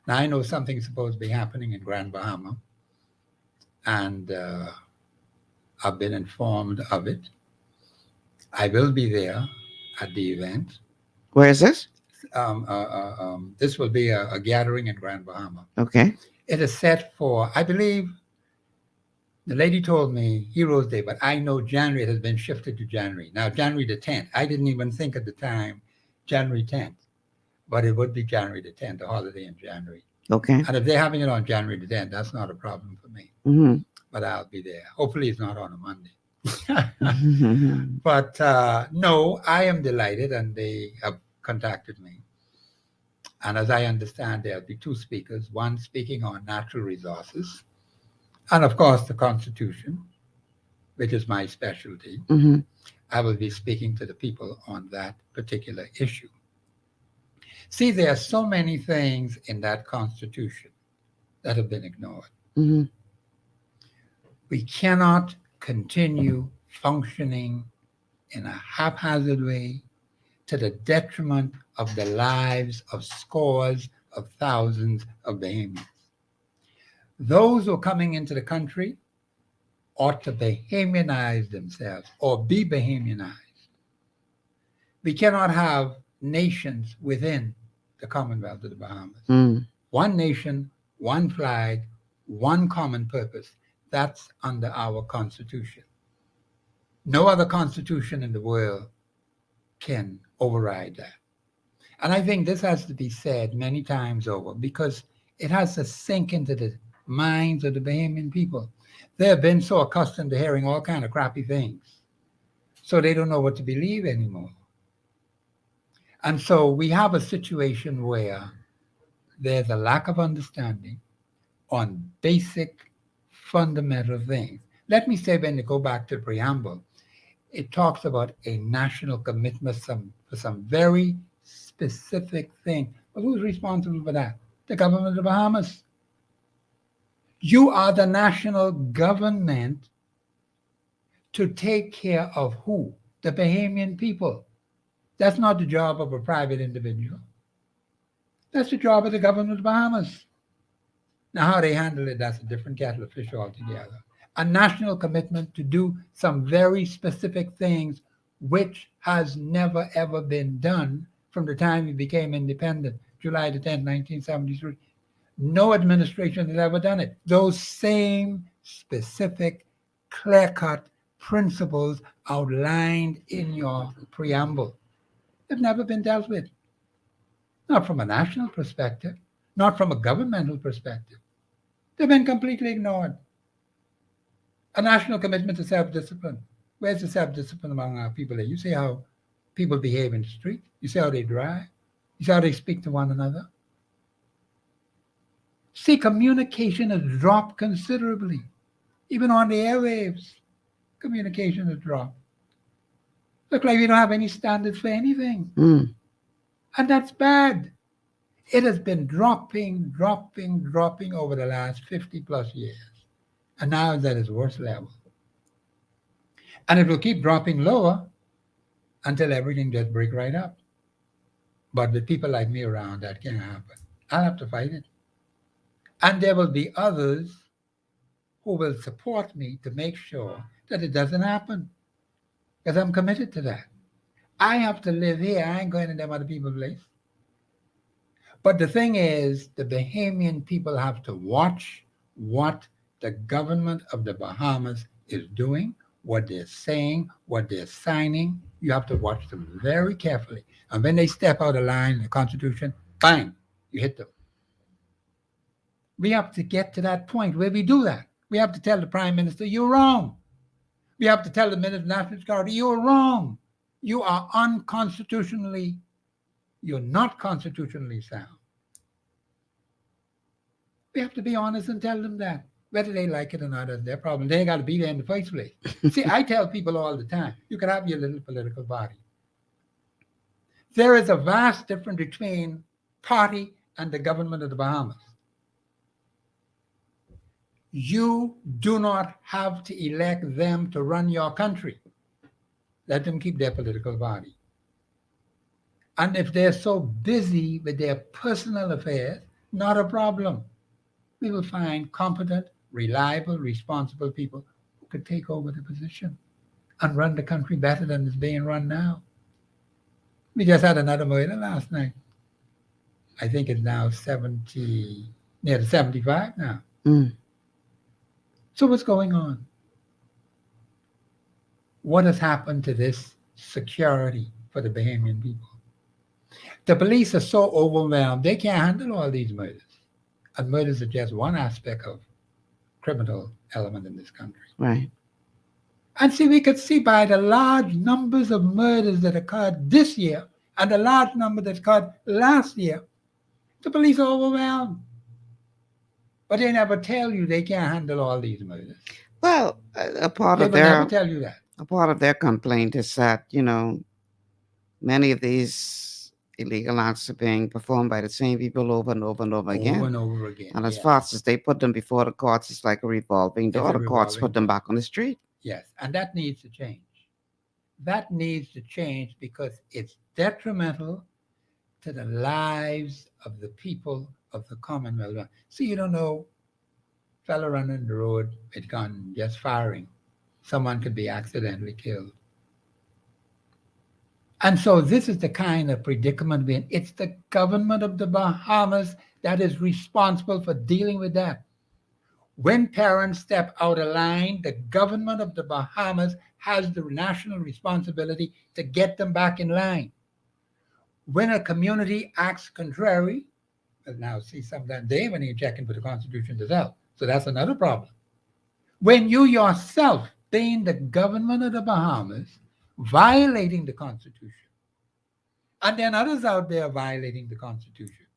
Now, I know something's supposed to be happening in Grand Bahama, and I've been informed of it. I will be there at the event. Where is this? This will be a gathering in Grand Bahama. Okay. It is set for, I believe, the lady told me Heroes Day, but I know January, it has been shifted to January. Now, January the 10th. I didn't even think at the time January 10th, but it would be January the 10th, a holiday in January. Okay. And if they're having it on January the 10th, that's not a problem for me. Mm-hmm. But I'll be there. Hopefully it's not on a Monday. Mm-hmm. But no, I am delighted, and they have contacted me. And as I understand, there'll be two speakers, one speaking on natural resources, and of course the Constitution, which is my specialty. Mm-hmm. I will be speaking to the people on that particular issue. See, there are so many things in that Constitution that have been ignored. Mm-hmm. We cannot continue functioning in a haphazard way to the detriment of the lives of scores of thousands of Bahamians. Those who are coming into the country ought to Bahamianize themselves or be Bahamianized. We cannot have nations within the Commonwealth of the Bahamas. Mm. One nation, one flag, one common purpose. That's under our Constitution. No other constitution in the world can override that. And I think this has to be said many times over because it has to sink into the minds of the Bahamian people. They have been so accustomed to hearing all kind of crappy things, so they don't know what to believe anymore. And so we have a situation where there's a lack of understanding on basic, fundamental things. Let me say, when you go back to the preamble, it talks about a national commitment for some very specific thing. But who's responsible for that? The government of the Bahamas. You are the national government to take care of who? The Bahamian people. That's not the job of a private individual. That's the job of the government of the Bahamas. Now, how they handle it, that's a different kettle of fish altogether. A national commitment to do some very specific things which has never, ever been done from the time we became independent, July the 10th, 1973. No administration has ever done it. Those same specific, clear-cut principles outlined in your preamble have never been dealt with. Not from a national perspective, not from a governmental perspective. They've been completely ignored. A national commitment to self-discipline. Where's the self-discipline among our people? You see how people behave in the street. You see how they drive. You see how they speak to one another. See, communication has dropped considerably. Even on the airwaves, communication has dropped. Look like we don't have any standards for anything. Mm. And that's bad. It has been dropping over the last 50 plus years. And now it's at its worst level. And it will keep dropping lower until everything just breaks right up. But with people like me around, that can't happen. I'll have to fight it. And there will be others who will support me to make sure that it doesn't happen. Because I'm committed to that. I have to live here. I ain't going to them other people's place. But the thing is, the Bahamian people have to watch what the government of the Bahamas is doing, what they're saying, what they're signing. You have to watch them very carefully. And when they step out of line in the Constitution, bang, you hit them. We have to get to that point where we do that. We have to tell the Prime Minister, you're wrong. We have to tell the Minister of National Security, you're wrong. You are unconstitutionally, you're not constitutionally sound. We have to be honest and tell them that. Whether they like it or not is their problem. They ain't got to be there in the first place. See, I tell people all the time, you can have your little political body. There is a vast difference between party and the government of the Bahamas. You do not have to elect them to run your country. Let them keep their political party. And if they're so busy with their personal affairs, not a problem. We will find competent, reliable, responsible people who could take over the position and run the country better than it's being run now. We just had another murder last night. I think it's now 70, near to 75 now. So what's going on? What has happened to this security for the Bahamian people? The police are so overwhelmed, they can't handle all these murders. And murders are just one aspect of criminal element in this country. Right. And see, we could see by the large numbers of murders that occurred this year and the large number that occurred last year, the police are overwhelmed. But they never tell you they can't handle all these murders. Well, a part They of will their never tell you that. a part of their complaint is that, you know, many of these illegal acts are being performed by the same people over and over and over again. Over and over again. And as yes. fast as they put them before the courts, it's like a revolving door. It's a The courts revolving put them back on the street. Yes, and that needs to change. That needs to change because it's detrimental to the lives of the people of the Commonwealth. See, you don't know, fella running the road with gun, just firing. Someone could be accidentally killed. And so this is the kind of predicament we're in. It's the government of the Bahamas that is responsible for dealing with that. When parents step out of line, the government of the Bahamas has the national responsibility to get them back in line. When a community acts contrary, well, now see, sometimes they when you're checking for the Constitution themselves. So that's another problem. When you yourself, being the government of the Bahamas, violating the Constitution, and then others out there violating the Constitution,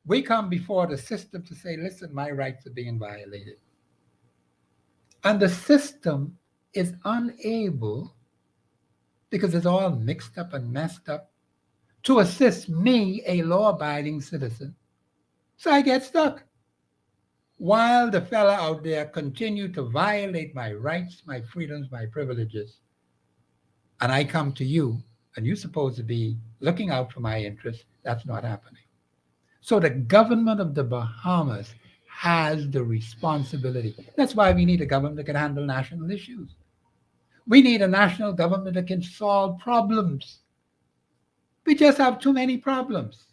we come before the system to say, listen, my rights are being violated. And the system is unable, because it's all mixed up and messed up, to assist me, a law-abiding citizen. So I get stuck. While the fella out there continue to violate my rights, my freedoms, my privileges, and I come to you, and you're supposed to be looking out for my interests, that's not happening. So the government of the Bahamas has the responsibility. That's why we need a government that can handle national issues. We need a national government that can solve problems. We just have too many problems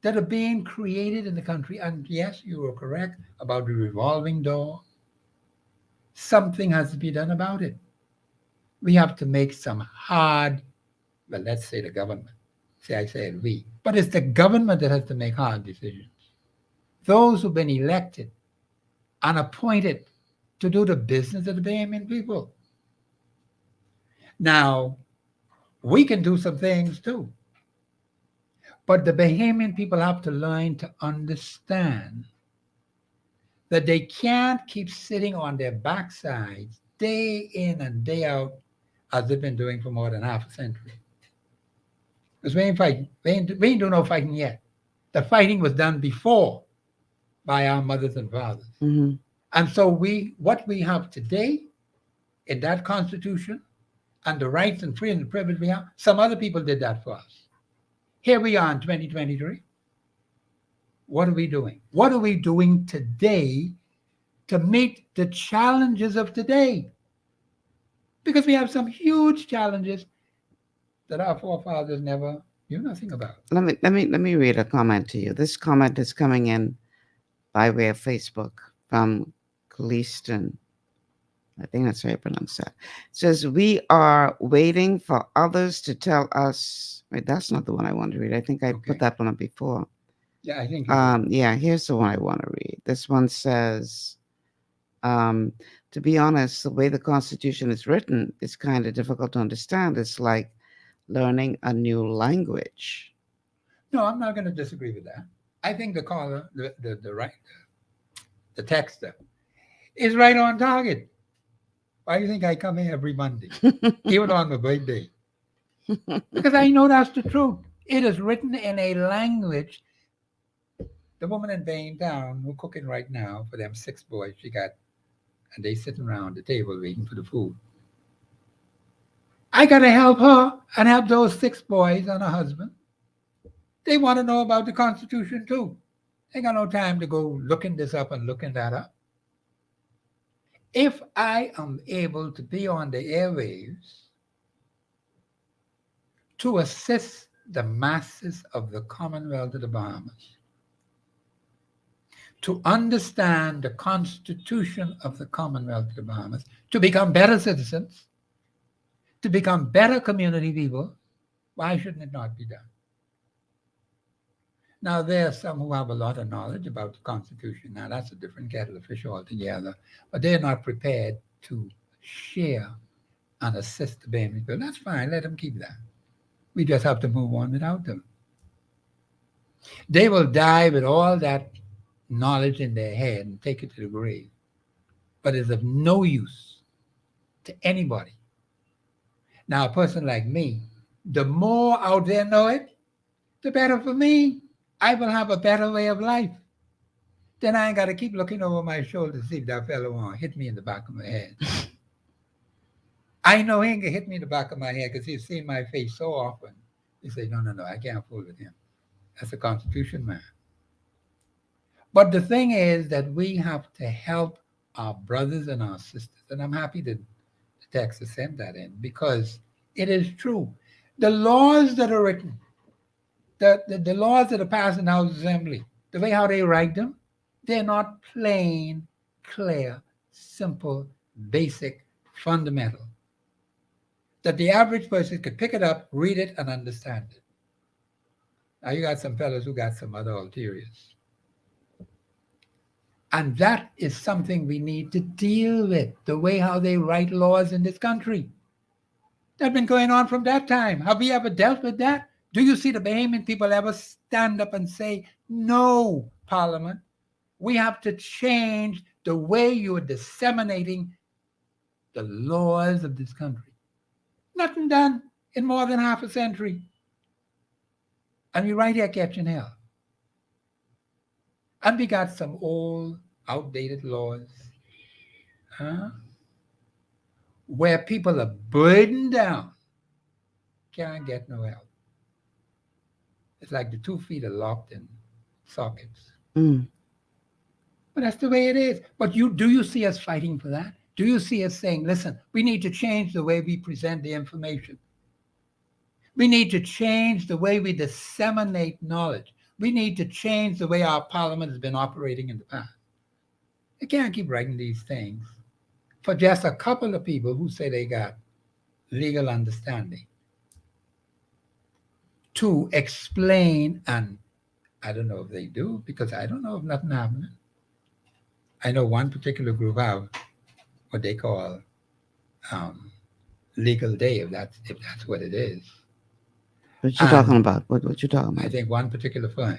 that are being created in the country. And yes, you are correct about the revolving door. Something has to be done about it. We have to make some hard, well, let's say the government. See, I said we. But it's the government that has to make hard decisions. Those who've been elected and appointed to do the business of the Bahamian people. Now, we can do some things too. But the Bahamian people have to learn to understand that they can't keep sitting on their backsides day in and day out as they've been doing for more than half a century. Because we ain't fighting. We ain't doing no fighting yet. The fighting was done before by our mothers and fathers. Mm-hmm. And so what we have today in that Constitution and the rights and freedom and privilege we have, some other people did that for us. Here we are in 2023. What are we doing? What are we doing today to meet the challenges of today? Because we have some huge challenges that our forefathers never knew nothing about. Let me read a comment to you. This comment is coming in by way of Facebook from Cleaston. I think that's how you pronounce that. It says, we are waiting for others to tell us. Wait, that's not the one I want to read. I think I put that one up before. Yeah, I think. Yeah, here's the one I want to read. This one says, to be honest, the way the Constitution is written is kind of difficult to understand. It's like learning a new language. No, I'm not going to disagree with that. I think the caller, the texter, is right on target. Why do you think I come here every Monday, even on my birthday? Because I know that's the truth. It is written in a language The woman in Baintown who cooking right now for them 6 boys she got, and they sitting around the table waiting for the food. I got to help her and help those 6 boys and her husband. They want to know about the Constitution too. They got no time to go looking this up and looking that up. If I am able to be on the airwaves to assist the masses of the Commonwealth of the Bahamas to understand the Constitution of the Commonwealth of the Bahamas, to become better citizens, to become better community people, why shouldn't it not be done? Now, there are some who have a lot of knowledge about the Constitution. Now, that's a different kettle of fish altogether. But they're not prepared to share and assist the Bahamian people. That's fine. Let them keep that. We just have to move on without them. They will die with all that knowledge in their head and take it to the grave. But it's of no use to anybody. Now, a person like me, the more out there know it, the better for me. I will have a better way of life. Then I ain't got to keep looking over my shoulder to see if that fellow won't hit me in the back of my head. I know he ain't going to hit me in the back of my head because he's seen my face so often. He say, no, I can't fool with him. That's a Constitution man. But the thing is that we have to help our brothers and our sisters. And I'm happy that the text has sent that in because it is true. The laws that are written, the laws that are passed in the House Assembly, the way how they write them, they're not plain, clear, simple, basic, fundamental. That the average person could pick it up, read it, and understand it. Now you got some fellows who got some other ulteriors. And that is something we need to deal with, the way how they write laws in this country. That's been going on from that time. Have we ever dealt with that? Do you see the Bahamian people ever stand up and say, no, Parliament, we have to change the way you are disseminating the laws of this country? Nothing done in more than half a century. And we right here catching hell. And we got some old, outdated laws where people are burdened down, can't get no help. It's like the 2 feet are locked in sockets. But that's the way it is. But do you see us fighting for that? Do you see us saying, listen, we need to change the way we present the information. We need to change the way we disseminate knowledge. We need to change the way our parliament has been operating in the past. You can't keep writing these things for just a couple of people who say they got legal understanding to explain, and I don't know if they do, because I don't know if nothing happening. I know one particular group have what they call legal day, if that's what it is. What you talking about? What you talking about? I think one particular firm.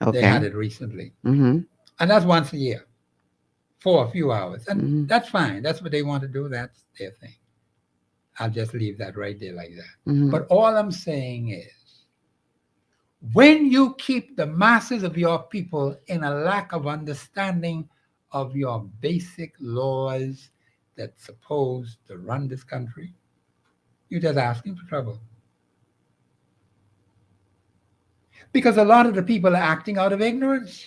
Okay. They had it recently. Mm-hmm. And that's once a year for a few hours. And that's fine. That's what they want to do. That's their thing. I'll just leave that right there like that. Mm-hmm. But all I'm saying is, when you keep the masses of your people in a lack of understanding of your basic laws that's supposed to run this country, you're just asking for trouble. Because a lot of the people are acting out of ignorance.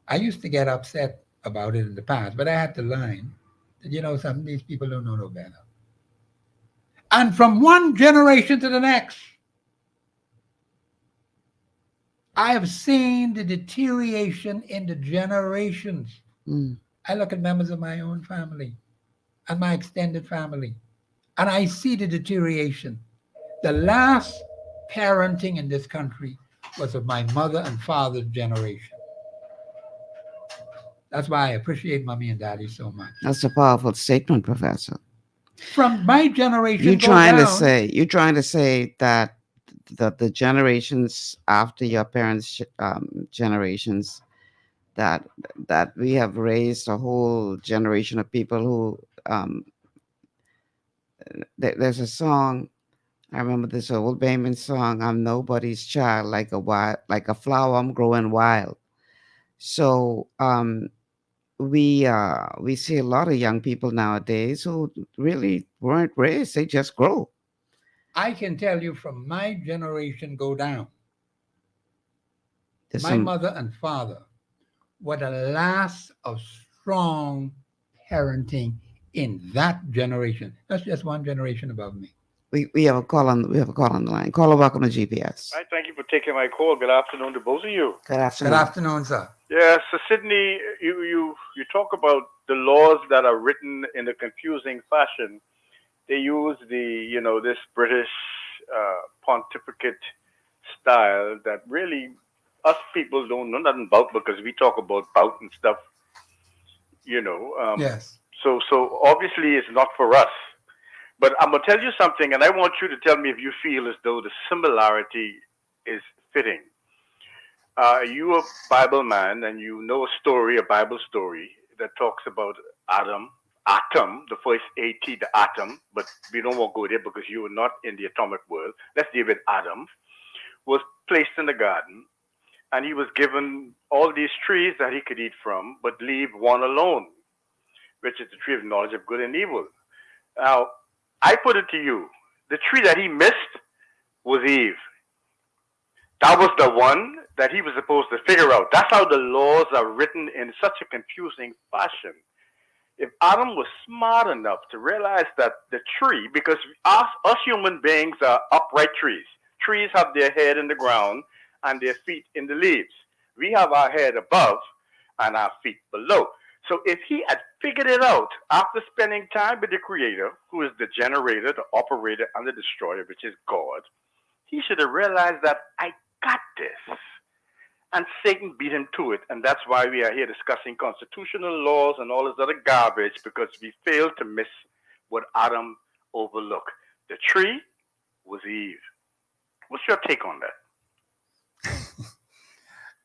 I used to get upset about it in the past, but I had to learn that, some of these people don't know no better. And from one generation to the next, I have seen the deterioration in the generations. I look at members of my own family and my extended family, and I see the deterioration. The last parenting in this country was of my mother and father's generation. That's why I appreciate Mommy and Daddy so much. That's a powerful statement, Professor. From my generation, you're trying to say that the generations after your parents' generations, that we have raised a whole generation of people who there's a song, I remember this old Bayman song, I'm nobody's child, like a flower, I'm growing wild. So we see a lot of young people nowadays who really weren't raised, they just grow. I can tell you from my generation go down, There's my some mother and father were the last of strong parenting in that generation. That's just one generation above me. we have a call on the line. Caller, welcome to GPS. Hi, thank you for taking my call. Good afternoon to both of you. Good Good afternoon. afternoon, sir. Yeah, so Sydney, you talk about the laws that are written in a confusing fashion. They use this British pontificate style that really us people don't know nothing about because we talk about bout and stuff, you know. Yes. So obviously it's not for us. But I'm gonna tell you something, and I want you to tell me if you feel as though the similarity is fitting. You a Bible man, and you know a story, a Bible story that talks about atom, the first AT, the atom. But we don't want to go there because you are not in the atomic world. Let's deal with Adam. Was placed in the garden, and he was given all these trees that he could eat from, but leave one alone, which is the tree of knowledge of good and evil. Now, I put it to you, the tree that he missed was Eve. That was the one that he was supposed to figure out. That's how the laws are written in such a confusing fashion. If Adam was smart enough to realize that the tree, because us human beings are upright trees. Trees have their head in the ground and their feet in the leaves. We have our head above and our feet below. So if he had figured it out after spending time with the Creator, who is the generator, the operator, and the destroyer, which is God, he should have realized that I got this. And Satan beat him to it. And that's why we are here discussing constitutional laws and all this other garbage, because we failed to miss what Adam overlooked. The tree was Eve. What's your take on that?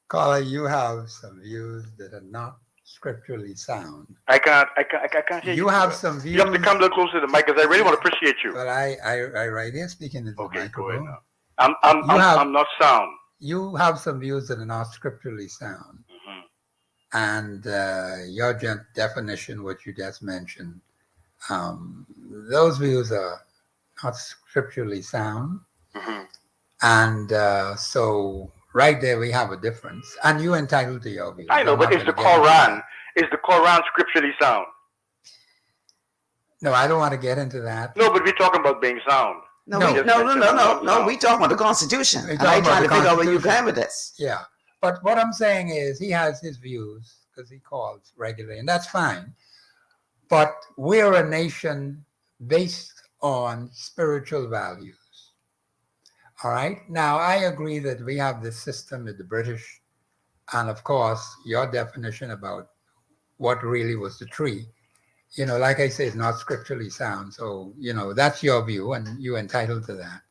Caller, you have some views that are not scripturally sound. I can't hear you. You have some views. You have to come a little closer to the mic because I really want to appreciate you. But I right here speaking into the microphone. Go ahead now. I'm not sound. You have some views that are not scripturally sound. Mm-hmm. And your definition, what you just mentioned, those views are not scripturally sound. Mm-hmm. And so right there we have a difference. And you're entitled to your views. I know, but is the Quran scripturally sound? No, I don't want to get into that. No, but we're talking about being sound. No. We talking about the Constitution. And I trying to figure out where you're going with this. Yeah. But what I'm saying is he has his views because he calls regularly, and that's fine. But we're a nation based on spiritual values. All right. Now, I agree that we have this system with the British. And of course, your definition about what really was the tree, like I say, is not scripturally sound. So, that's your view and you're entitled to that.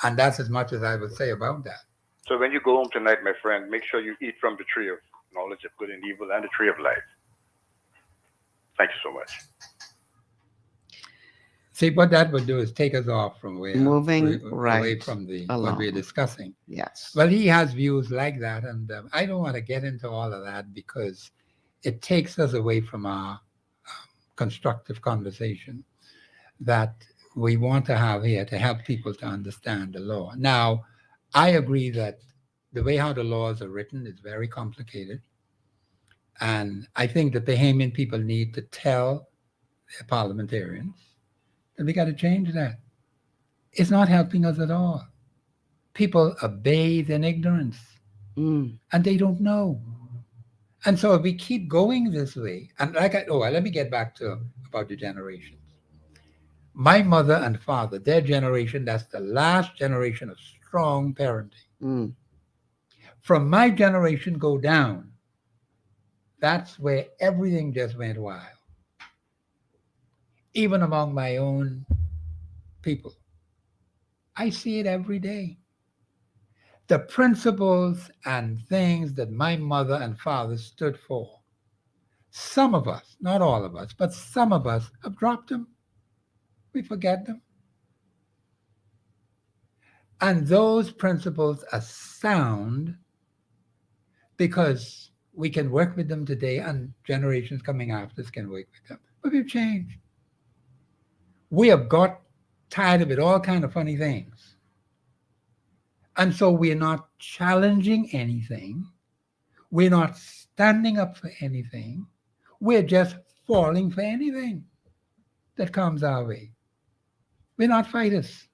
And that's as much as I would say about that. So when you go home tonight, my friend, make sure you eat from the tree of knowledge of good and evil and the tree of life. Thank you so much. See, what that would do is take us off from where moving away from what we're discussing. Yes. Well, he has views like that, and I don't want to get into all of that because it takes us away from our constructive conversation that we want to have here to help people to understand the law. Now, I agree that the way how the laws are written is very complicated, and I think that the Bahamian people need to tell their parliamentarians that we got to change that. It's not helping us at all. People are bathed in ignorance and they don't know. And so if we keep going this way, and let me get back to about the generations. My mother and father, their generation, that's the last generation of strong parenting. From my generation go down, that's where everything just went wild. Even among my own people. I see it every day. The principles and things that my mother and father stood for, some of us, not all of us, but some of us have dropped them. We forget them. And those principles are sound because we can work with them today and generations coming after us can work with them. But we've changed. We have got tired of it, all kind of funny things. And so we're not challenging anything. We're not standing up for anything. We're just falling for anything that comes our way. We're not fighters.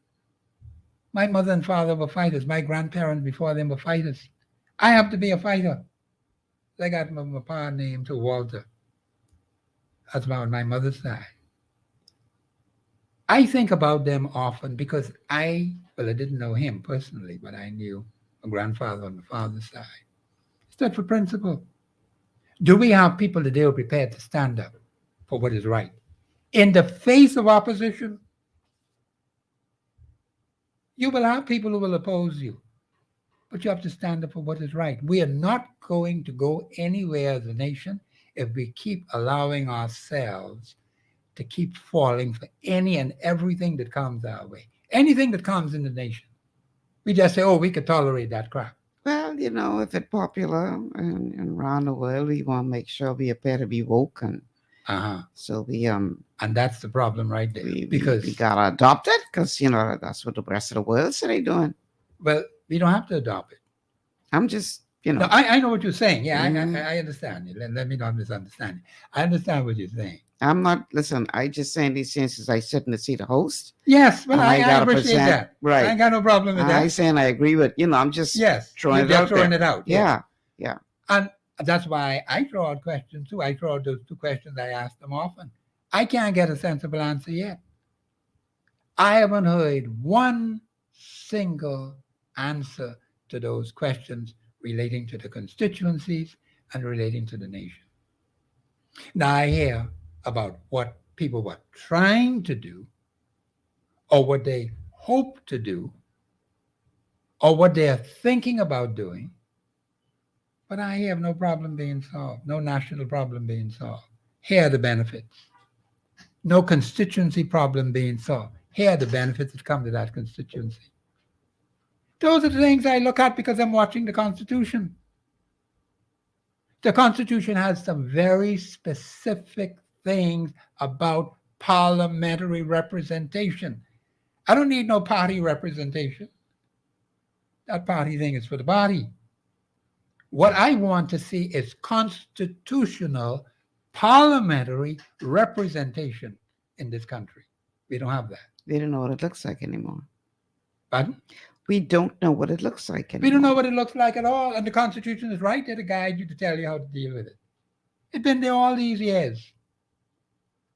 My mother and father were fighters. My grandparents before them were fighters. I have to be a fighter. I got my pa named to Walter. That's about my mother's side. I think about them often because I didn't know him personally, but I knew my grandfather on the father's side. Stood for principle. Do we have people today who are prepared to stand up for what is right in the face of opposition? You will have people who will oppose you, but you have to stand up for what is right. We are not going to go anywhere as a nation if we keep allowing ourselves to keep falling for any and everything that comes our way. Anything that comes in the nation. We just say, oh, we could tolerate that crap. Well, you know, if it's popular and around the world, we want to make sure we appear to be woke, and so we and that's the problem right there. Because we gotta adopt it, because you know that's what the rest of the world say they're doing. Well, we don't have to adopt it. I'm just, you know. No, I know what you're saying. Yeah, I understand it. Let me not misunderstand it. I understand what you're saying. I'm not, listen, I just saying these things as I sit in the seat of host. Yes, well, I appreciate that. Right. I ain't got no problem with that. I saying I agree with, you know, I'm just throwing it out. Yeah. Yeah. And that's why I throw out questions too. I throw out those two questions. I ask them often. I can't get a sensible answer yet. I haven't heard one single answer to those questions relating to the constituencies and relating to the nation. Now I hear about what people were trying to do, or what they hope to do, or what they are thinking about doing, but I have no problem being solved, no national problem being solved. Here are the benefits. No constituency problem being solved. Here are the benefits that come to that constituency. Those are the things I look at because I'm watching the Constitution. The Constitution has some very specific things about parliamentary representation. I don't need no party representation. That party thing is for the body. What I want to see is constitutional parliamentary representation in this country. We don't have that. We don't know what it looks like anymore. Pardon? We don't know what it looks like anymore. We don't know what it looks like at all. And the Constitution is right there to guide you, to tell you how to deal with it. It's been there all these years.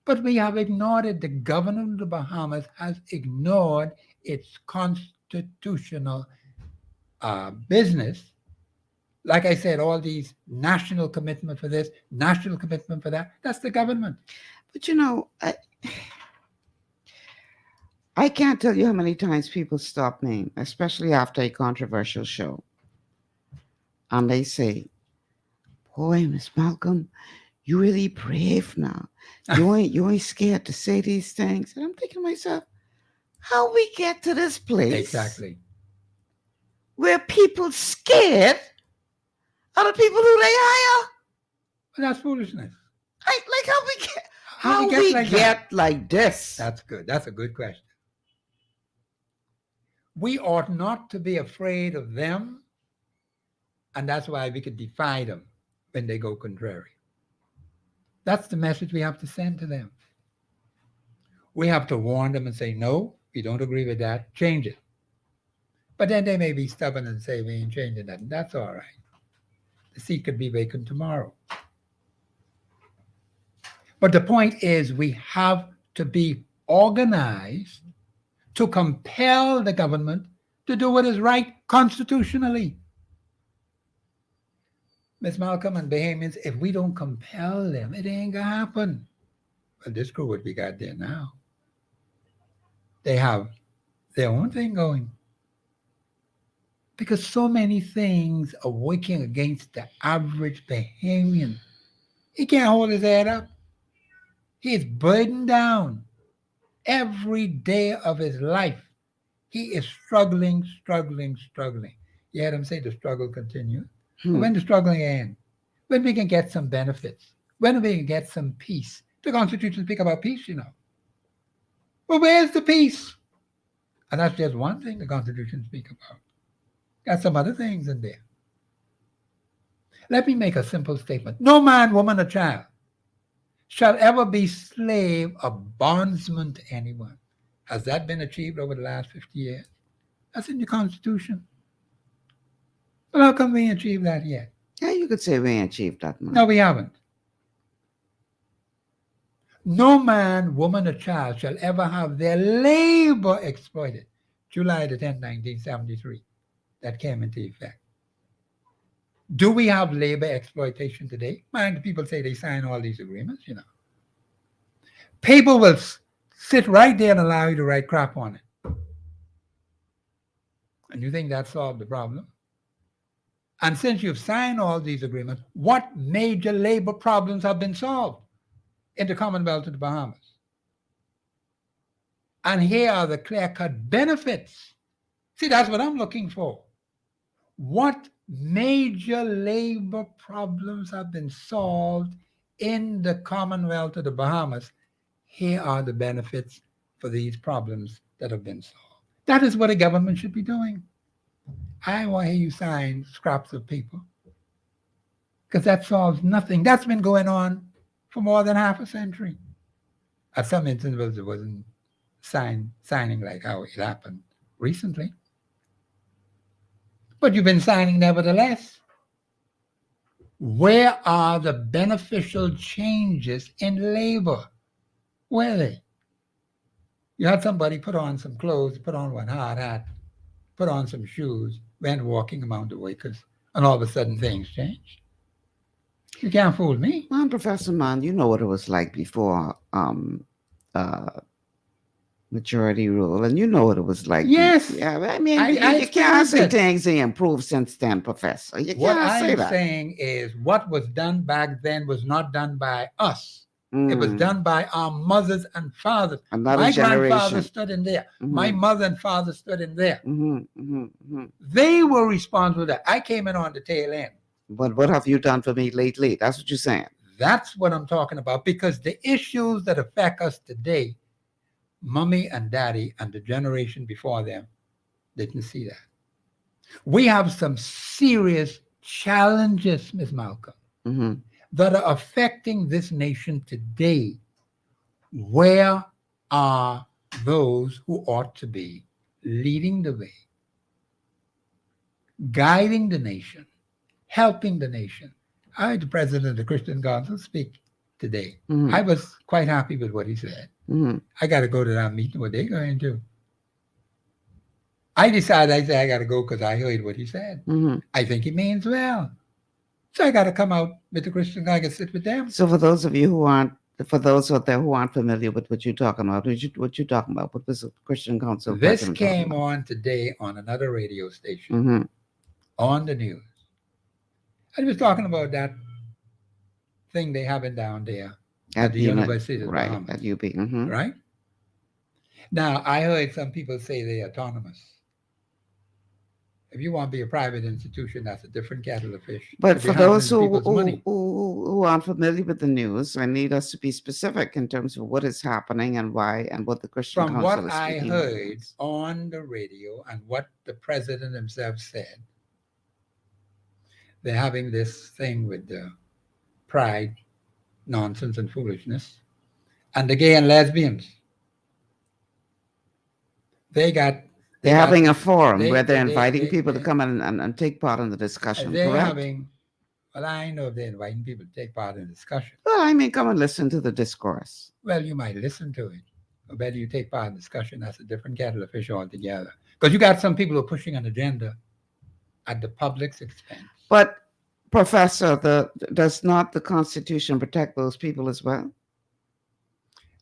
But we have ignored it. The government of the Bahamas has ignored its constitutional business. Like I said, all these national commitment for this, national commitment for that, that's the government. But you know, I can't tell you how many times people stop me, especially after a controversial show. And they say, boy, Miss Malcolm, you really brave now. You ain't scared to say these things. And I'm thinking to myself, how we get to this place? Exactly. Where people scared of the people who they hire? Well, that's foolishness. Like how we get like this? That's good. That's a good question. We ought not to be afraid of them, and that's why we could defy them when they go contrary. That's the message we have to send to them. We have to warn them and say, no, we don't agree with that, change it. But then they may be stubborn and say, we ain't changing that, and that's all right. The seat could be vacant tomorrow. But the point is, we have to be organized to compel the government to do what is right constitutionally. Ms. Malcolm and Bahamians, if we don't compel them, it ain't gonna happen. Well, this crew, what we got there now, they have their own thing going. Because so many things are working against the average Bahamian. He can't hold his head up. He's burdened down every day of his life. He is struggling. You heard him say the struggle continues. When the struggle ends, when we can get some benefits, when we can get some peace. The Constitution speaks about peace, you know. Well, where's the peace? And that's just one thing the Constitution speaks about. Got some other things in there. Let me make a simple statement. No man, woman, or child shall ever be slave or bondsman to anyone. Has that been achieved over the last 50 years? That's in the Constitution. But how come we ain't achieved that yet? Yeah, you could say we ain't achieved that much. No, we haven't. No man, woman, or child shall ever have their labor exploited. July the 10th, 1973. That came into effect. Do we have labor exploitation today? Mind, people say they sign all these agreements, you know. People will sit right there and allow you to write crap on it. And you think that solved the problem? And since you've signed all these agreements, what major labor problems have been solved in the Commonwealth of the Bahamas? And here are the clear-cut benefits. See, that's what I'm looking for. What major labor problems have been solved in the Commonwealth of the Bahamas? Here are the benefits for these problems that have been solved. That is what a government should be doing. I want to hear you sign scraps of paper, because that solves nothing. That's been going on for more than half a century. At some instances, it wasn't signing like how it happened recently. But you've been signing nevertheless. Where are the beneficial changes in labor? Where are they? You had somebody put on some clothes, put on one hard hat, put on some shoes, went walking among the workers, and all of a sudden things changed. You can't fool me. Well, Professor Mann, you know what it was like before majority rule, and you know what it was like. Yes. Yeah, I mean, you can't say things ain't improved since then, Professor. You What can't say I'm that. saying is what was done back then was not done by us. It was done by our mothers and fathers. Another My generation. grandfather stood in there. My mother and father stood in there. Mm-hmm. They were responsible for that. I came in on the tail end. But what have you done for me lately? That's what you're saying. That's what I'm talking about, because the issues that affect us today, mommy and daddy and the generation before them didn't see that. We have some serious challenges, Ms. Malcolm, that are affecting this nation today. Where are those who ought to be leading the way, guiding the nation, helping the nation? I heard the president of the Christian Council speak today. I was quite happy with what he said. I got to go to that meeting. What they're going to do. I decided, I got to go because I heard what he said. I think he means well. So I got to come out with the Christian Council and sit with them. So for those of you who aren't, for those out there who aren't familiar with what you're talking about, what you talking about? What was the Christian Council? This came on today on another radio station, on the news. I was talking about that thing they have it down there at the University of the Bahamas. At UB. Right? Now, I heard some people say they're autonomous. If you want to be a private institution, that's a different kettle of fish. But for those who aren't familiar with the news, I need us to be specific in terms of what is happening and why and what the Christian From Council what is I speaking heard about. on the radio and what the president himself said, they're having this thing with the pride, nonsense, and foolishness, and the gay and lesbians. They're having a forum where they're inviting people to come in and take part in the discussion, correct? Well, I know they're inviting people to take part in the discussion. Well, I mean, come and listen to the discourse. Well, you might listen to it. Or better you take part in the discussion, that's a different kettle of fish altogether. Because you got some people who are pushing an agenda at the public's expense. But, Professor, does not the Constitution protect those people as well?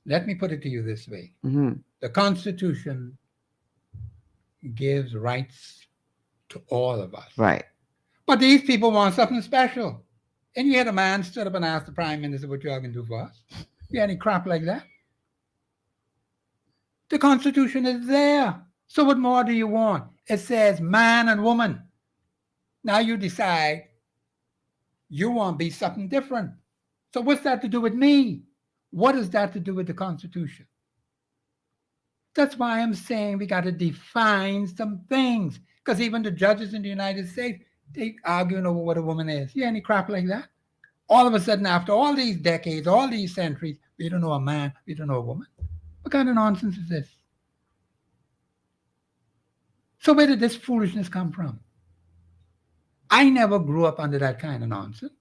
Let me put it to you this way. The Constitution gives rights to all of us. Right. But these people want something special. And you had a man stood up and asked the Prime Minister what y'all can do for us. You had any crap like that? The Constitution is there So what more do you want? It says man and woman. Now you decide you want to be something different. So what's that to do with me? What is that to do with the Constitution? That's why I'm saying we got to define some things. Because even the judges in the United States, they arguing over what a woman is. You any crap like that? All of a sudden, after all these decades, all these centuries, we don't know a man, we don't know a woman. What kind of nonsense is this? So where did this foolishness come from? I never grew up under that kind of nonsense.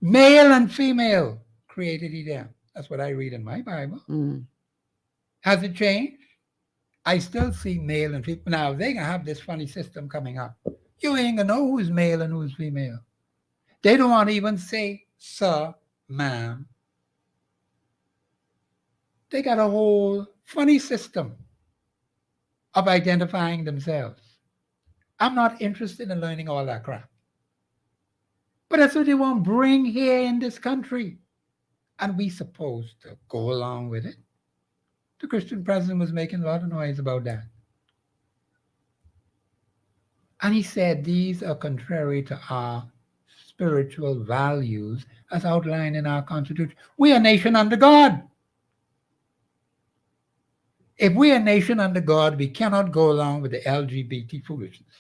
Male and female created he them. That's what I read in my Bible. Has it changed? I still see male and female. Now, they're going to have this funny system coming up. You ain't going to know who's male and who's female. They don't want to even say, sir, ma'am. They got a whole funny system of identifying themselves. I'm not interested in learning all that crap. But that's what they want to bring here in this country. And we supposed to go along with it. The Christian president was making a lot of noise about that. And he said these are contrary to our spiritual values as outlined in our Constitution. We are a nation under God. If we are a nation under God, we cannot go along with the LGBT foolishness.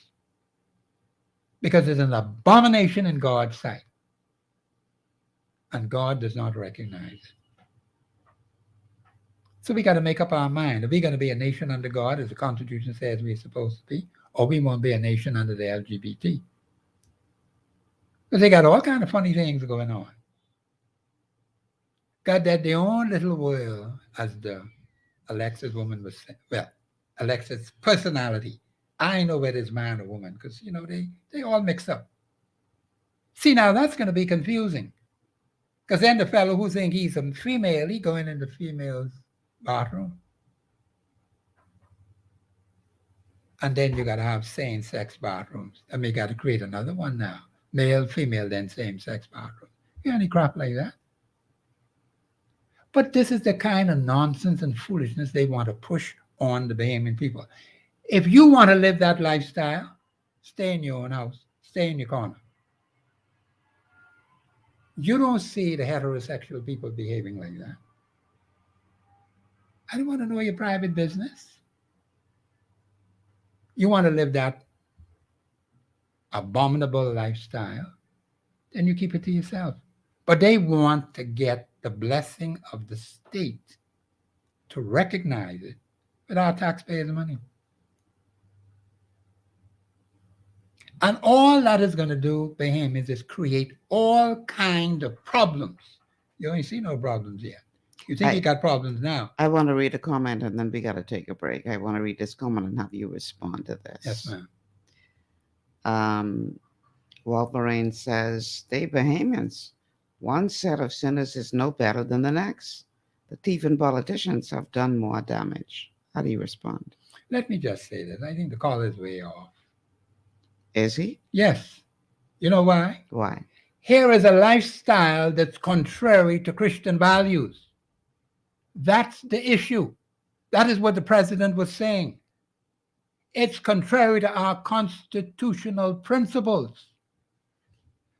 Because it's an abomination in God's sight. And God does not recognize it. So we got to make up our mind. Are we going to be a nation under God, as the Constitution says we're supposed to be, or we won't be a nation under the LGBT? Because they got all kind of funny things going on. Got that their own little world, as the Alexis woman was saying. Well, Alexis' personality. I know whether it's man or woman, because, you know, they all mix up. See, now that's going to be confusing. Because then the fellow who thinks he's a female, he going in the female's bathroom. And then you got to have same-sex bathrooms. And we got to create another one now. Male, female, then same-sex bathroom. You got any crap like that? But this is the kind of nonsense and foolishness they want to push on the Bahamian people. If you want to live that lifestyle, stay in your own house. Stay in your corner. You don't see the heterosexual people behaving like that. I don't want to know your private business. You want to live that abominable lifestyle, then you keep it to yourself. But they want to get the blessing of the state to recognize it with our taxpayers' money. And all that is going to do, Bahamians, is create all kinds of problems. You ain't see no problems yet. You think you got problems now. I want to read a comment and then we got to take a break. I want to read this comment and have you respond to this. Yes, ma'am. Wolverine says, they Bahamians, one set of sinners is no better than the next. The thief and politicians have done more damage. How do you respond? Let me just say this. I think the caller is way off. Is he? Yes. You know why? Why? Here is a lifestyle that's contrary to Christian values. That's the issue. That is what the president was saying. It's contrary to our constitutional principles.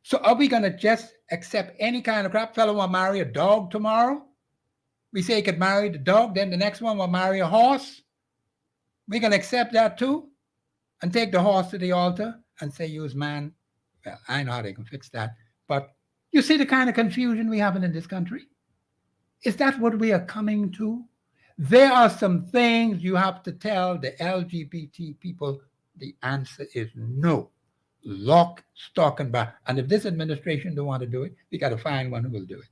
So are we going to just accept any kind of crap? Fellow will marry a dog tomorrow? We say he could marry the dog, then the next one will marry a horse? We can accept that too? And take the horse to the altar and say, use man? Well, I know how they can fix that. But you see the kind of confusion we have in this country? Is that what we are coming to? There are some things you have to tell the LGBT people. The answer is no. Lock, stock, and barrel. And if this administration don't want to do it, we got to find one who will do it.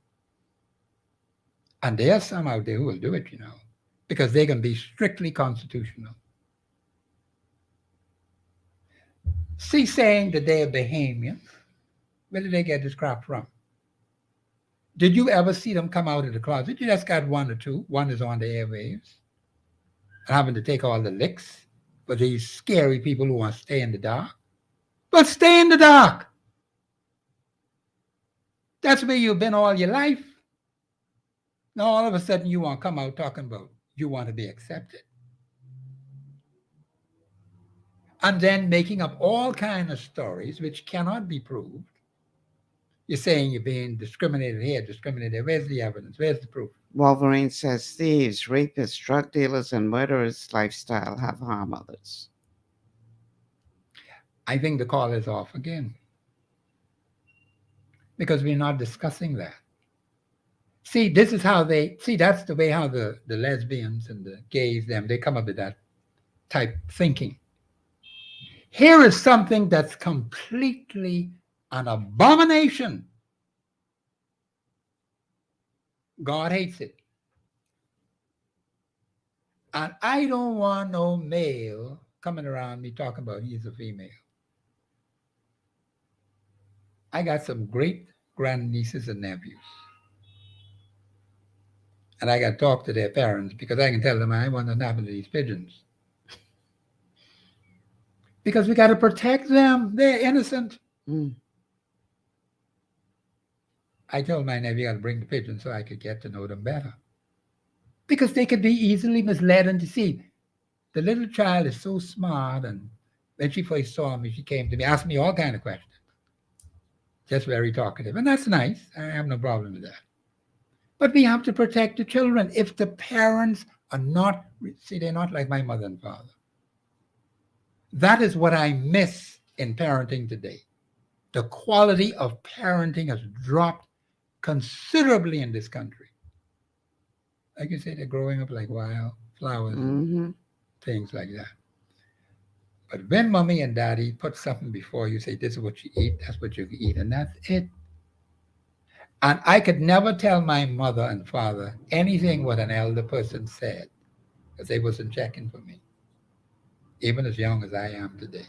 And there are some out there who will do it, you know, because they can be strictly constitutional. See, saying that they're Bahamian, where did they get this crap from? Did you ever see them come out of the closet? You just got one or two. One is on the airwaves. And having to take all the licks for these scary people who want to stay in the dark. But stay in the dark. That's where you've been all your life. Now all of a sudden you want to come out talking about you want to be accepted. and then making up all kinds of stories which cannot be proved. You're saying you're being discriminated here, discriminated there. Where's the evidence? Where's the proof? Wolverine says thieves, rapists, drug dealers, and murderers' lifestyle have harmed others. I think the call is off again. Because we're not discussing that. See, this is how that's the way how the lesbians and the gays, they come up with that type thinking. Here is something that's completely an abomination. God hates it. And I don't want no male coming around me talking about he's a female. I got some great grandnieces and nephews. And I got to talk to their parents because I can tell them I want to happen to these pigeons. Because we got to protect them. They're innocent. I told my nephew I got to bring the pigeons so I could get to know them better. Because they could be easily misled and deceived. The little child is so smart, and when she first saw me, she came to me, asked me all kinds of questions. Just very talkative. And that's nice. I have no problem with that. But we have to protect the children. If the parents are not, they're not like my mother and father. That is what I miss in parenting today. The quality of parenting has dropped considerably in this country. Like you say, they're growing up like wild flowers and things like that. But when mommy and daddy put something before you, say, this is what you eat, that's what you can eat, and that's it. And I could never tell my mother and father anything what an elder person said, because they wasn't checking for me, even as young as I am today.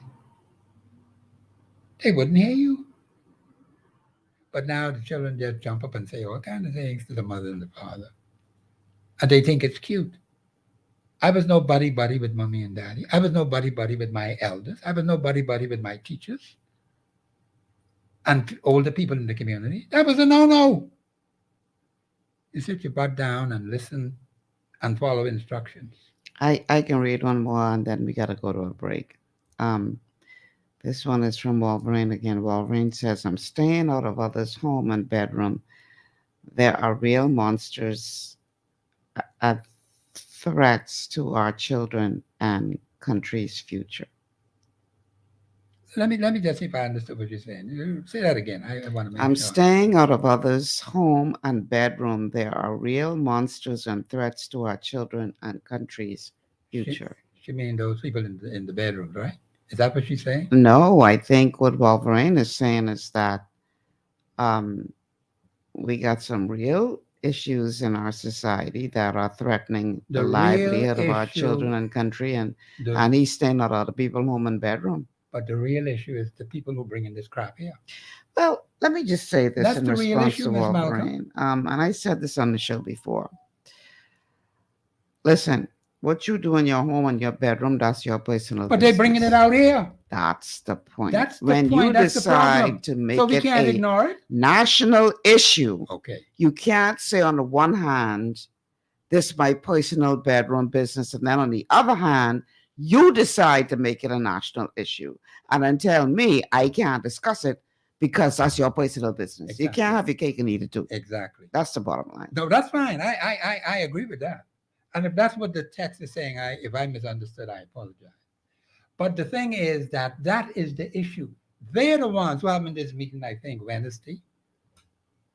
They wouldn't hear you. But now the children just jump up and say all kinds of things to the mother and the father. And they think it's cute. I was no buddy-buddy with mommy and daddy. I was no buddy-buddy with my elders. I was no buddy-buddy with my teachers and older people in the community. That was a no-no. You sit your butt down and listen and follow instructions. I can read one more and then we got to go to a break. This one is from Wolverine again. Wolverine says, I'm staying out of others' home and bedroom. There are real monsters at threats to our children and country's future. Let me just see if I understood what you're saying. Say that again. I want to make I'm sure. staying out of others' home and bedroom. There are real monsters and threats to our children and country's future. She mean those people in the bedroom, right? Is that what she's saying? No, I think what Wolverine is saying is that we got some real issues in our society that are threatening the livelihood of our children and country, and he's staying out of the people home and bedroom. But the real issue is the people who bring in this crap here. Well, let me just say this. That's in the real response issue, to Ms. Wolverine. And I said this on the show before. Listen, what you do in your home and your bedroom, that's your personal But business. they're bringing it out here. That's the point. That's the when point. you That's the problem. decide to make So we it can't a ignore it. national issue, Okay. you can't say on the one hand, this is my personal bedroom business, and then on the other hand, you decide to make it a national issue and then tell me I can't discuss it because that's your personal business. Exactly. You can't have your cake and eat it too. Exactly. That's the bottom line. No, that's fine. I agree with that. And if that's what the text is saying, if I misunderstood, I apologize. But the thing is that is the issue. They're the ones who have in this meeting, I think, Wednesday.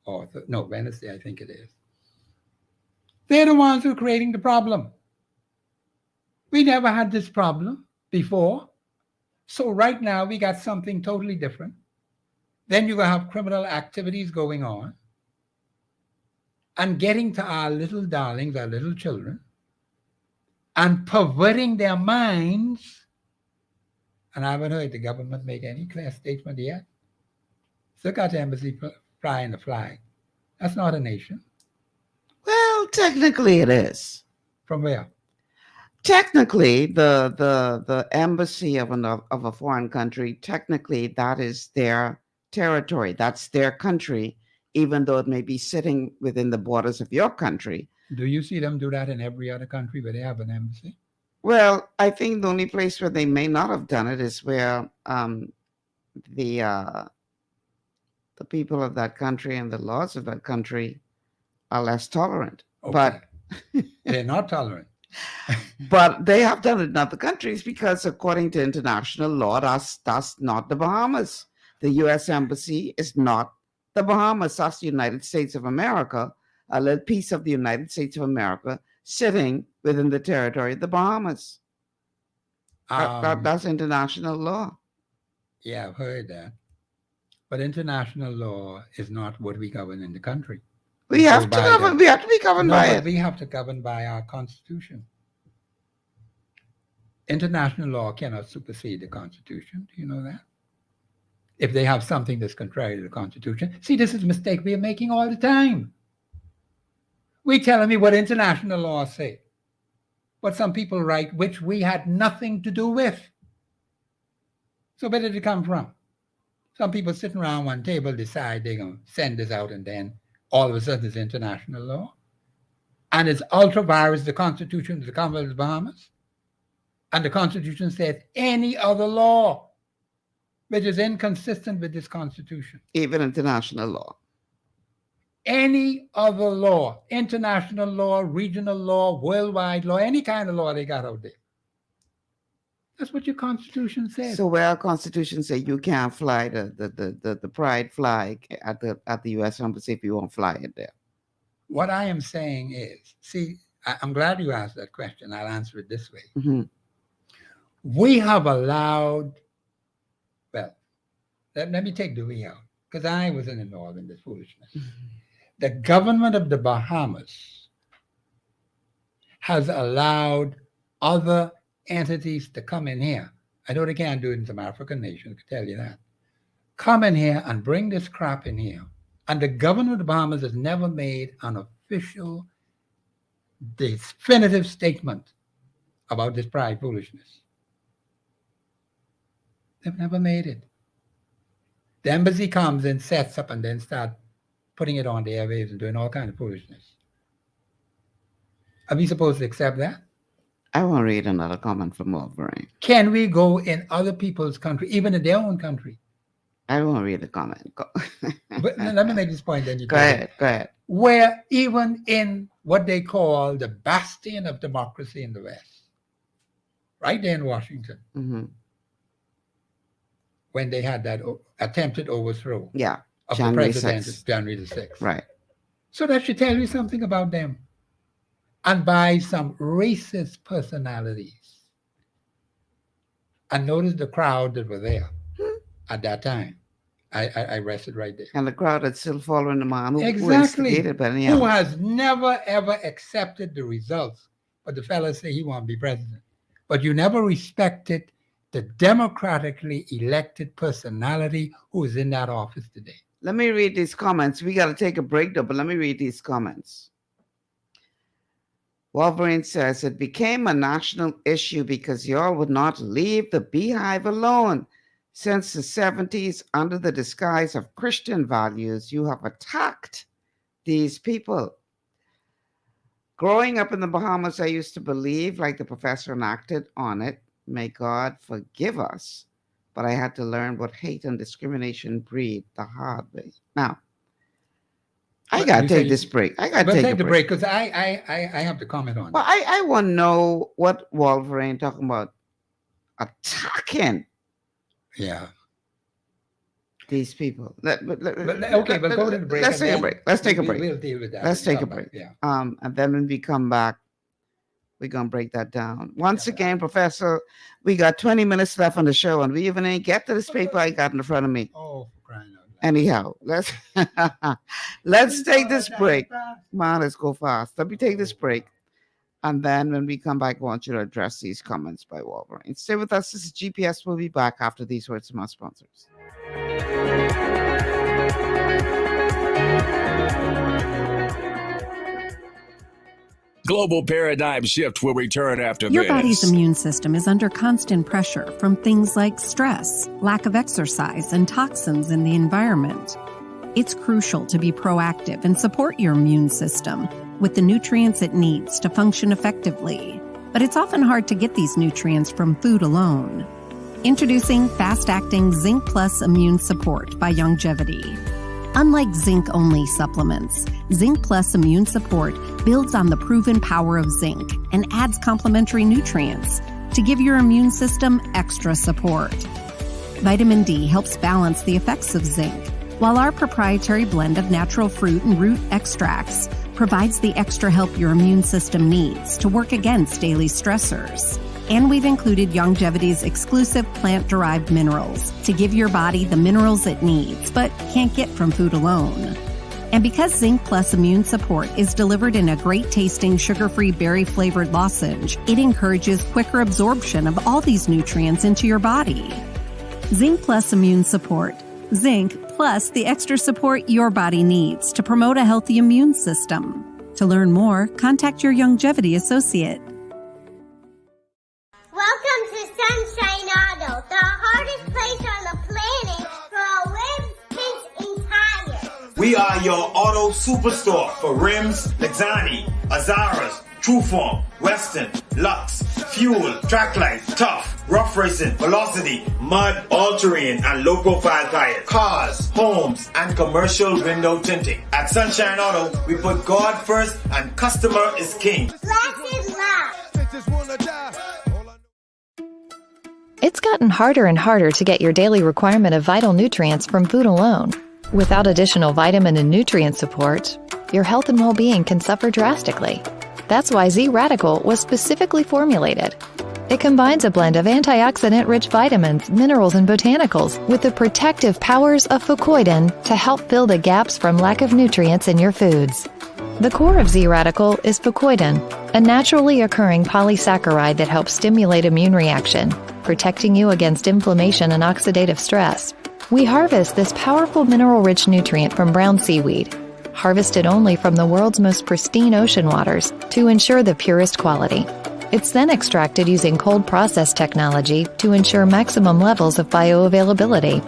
Wednesday, I think it is. They're the ones who are creating the problem. We never had this problem before. So right now we got something totally different. Then you're going to have criminal activities going on and getting to our little darlings, our little children, and perverting their minds. And I haven't heard the government make any clear statement yet. Still got the embassy flying the flag. That's not a nation. Well, technically it is. From where? Technically, the embassy of a foreign country, technically that is their territory. That's their country, even though it may be sitting within the borders of your country. Do you see them do that in every other country where they have an embassy? Well, I think the only place where they may not have done it is where the people of that country and the laws of that country are less tolerant. Okay. But they're not tolerant. But they have done it in other countries because, according to international law, that's not the Bahamas. The U.S. Embassy is not the Bahamas. That's the United States of America, a little piece of the United States of America sitting within the territory of the Bahamas. That's international law. Yeah, I've heard that. But international law is not what we govern in the country. We have to govern. We have to be governed by it. We have to govern by our Constitution. International law cannot supersede the Constitution. Do you know that? If they have something that's contrary to the Constitution. See, this is a mistake we are making all the time. We're telling me what international laws say. What some people write, which we had nothing to do with. So where did it come from? Some people sitting around one table decide they're going to send this out, and then all of a sudden it's international law. And it's ultra vires the Constitution of the Commonwealth of the Bahamas. And the Constitution says any other law which is inconsistent with this Constitution. Even international law. Any other law, international law, regional law, worldwide law, any kind of law they got out there. That's what your Constitution says. So where our Constitution says you can't fly the pride flag at the U.S. Embassy if you won't fly it there. What I am saying is, see, I'm glad you asked that question. I'll answer it this way. Mm-hmm. We have allowed, well, let me take the we out, because I wasn't involved in this foolishness. Mm-hmm. The government of the Bahamas has allowed other entities to come in here. I know they can't do it in some African nations, I can tell you that. Come in here and bring this crap in here. And the government of the Bahamas has never made an official, definitive statement about this pride foolishness. They've never made it. The embassy comes and sets up and then start putting it on the airwaves and doing all kinds of foolishness. Are we supposed to accept that? I want to read another comment from Wolverine. Can we go in other people's country, even in their own country? I want to read the comment. But let me make this point, then you go ahead. Where even in what they call the bastion of democracy in the West, right there in Washington, mm-hmm. when they had that attempted overthrow of January the president, 6th. January the 6th. Right. So that should tell you something about them. And by some racist personalities. And notice the crowd that were there at that time. I rested right there. And the crowd that's still following the man who exactly. instigated, but anyhow. Who has never, ever accepted the results. But the fella say he won't be president. But you never respected the democratically elected personality who is in that office today. Let me read these comments. We got to take a break, though, but let me read these comments. Wolverine says, it became a national issue because y'all would not leave the beehive alone. Since the 70s, under the disguise of Christian values, you have attacked these people. Growing up in the Bahamas, I used to believe, like the professor enacted on it, may God forgive us. But I had to learn what hate and discrimination breed the hard way. Now, I got to take this break. I got to take the break because I have to comment on it. Well, I want to know what Wolverine talking about attacking. Yeah. These people. Okay, but go to the break. Let's take a break. Let's take a break. We'll deal with that. Let's take a break. Yeah. And then when we come back, we're going to break that down. Once again, Professor, we got 20 minutes left on the show, and we even ain't get to this paper I got in front of me. Oh, for crying out loud. Anyhow, let's take this break. Come on, let's go fast. Let me take this break. And then when we come back, I want you to address these comments by Wolverine. Stay with us. This is GPS. We'll be back after these words from our sponsors. Global Paradigm Shift will return after Your this. body's immune system is under constant pressure from things like stress, lack of exercise, and toxins in the environment. It's crucial to be proactive and support your immune system with the nutrients it needs to function effectively. but it's often hard to get these nutrients from food alone. Introducing fast-acting Zinc Plus Immune Support by Longevity. Unlike zinc-only supplements, Zinc Plus Immune Support builds on the proven power of zinc and adds complementary nutrients to give your immune system extra support. Vitamin D helps balance the effects of zinc, while our proprietary blend of natural fruit and root extracts provides the extra help your immune system needs to work against daily stressors. And we've included Longevity's exclusive plant-derived minerals to give your body the minerals it needs but can't get from food alone. And because Zinc Plus Immune Support is delivered in a great-tasting sugar-free berry-flavored lozenge, it encourages quicker absorption of all these nutrients into your body. Zinc Plus Immune Support. Zinc plus the extra support your body needs to promote a healthy immune system. To learn more, contact your Longevity associate. Welcome to Sunshine Auto, the hardest place on the planet for rims, paints, and tires. We are your auto superstore for rims, Lexani, Azaras, Trueform, Western, Lux, Fuel, Tracklight, Tough, Rough Racing, Velocity, Mud, All-Terrain, and low-profile tires. Cars, homes, and commercial window tinting. At Sunshine Auto, we put God first and customer is king. Blessed love. It's gotten harder and harder to get your daily requirement of vital nutrients from food alone. Without additional vitamin and nutrient support, your health and well-being can suffer drastically. That's why Z-Radical was specifically formulated. It combines a blend of antioxidant-rich vitamins, minerals, and botanicals with the protective powers of fucoidan to help fill the gaps from lack of nutrients in your foods. The core of Z-Radical is fucoidan, a naturally occurring polysaccharide that helps stimulate immune reaction, protecting you against inflammation and oxidative stress. We harvest this powerful mineral-rich nutrient from brown seaweed, harvested only from the world's most pristine ocean waters to ensure the purest quality. It's then extracted using cold process technology to ensure maximum levels of bioavailability.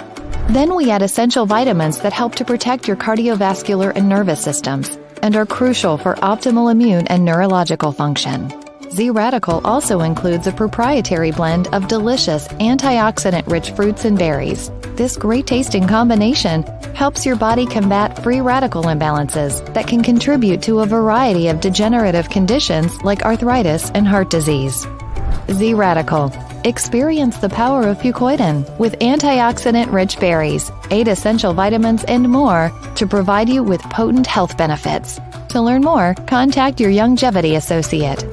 Then we add essential vitamins that help to protect your cardiovascular and nervous systems and are crucial for optimal immune and neurological function. Z-Radical also includes a proprietary blend of delicious antioxidant-rich fruits and berries. This great-tasting combination helps your body combat free radical imbalances that can contribute to a variety of degenerative conditions like arthritis and heart disease. Z-Radical. Experience the power of fucoidan with antioxidant-rich berries, 8 essential vitamins, and more to provide you with potent health benefits. To learn more, contact your Longevity associate.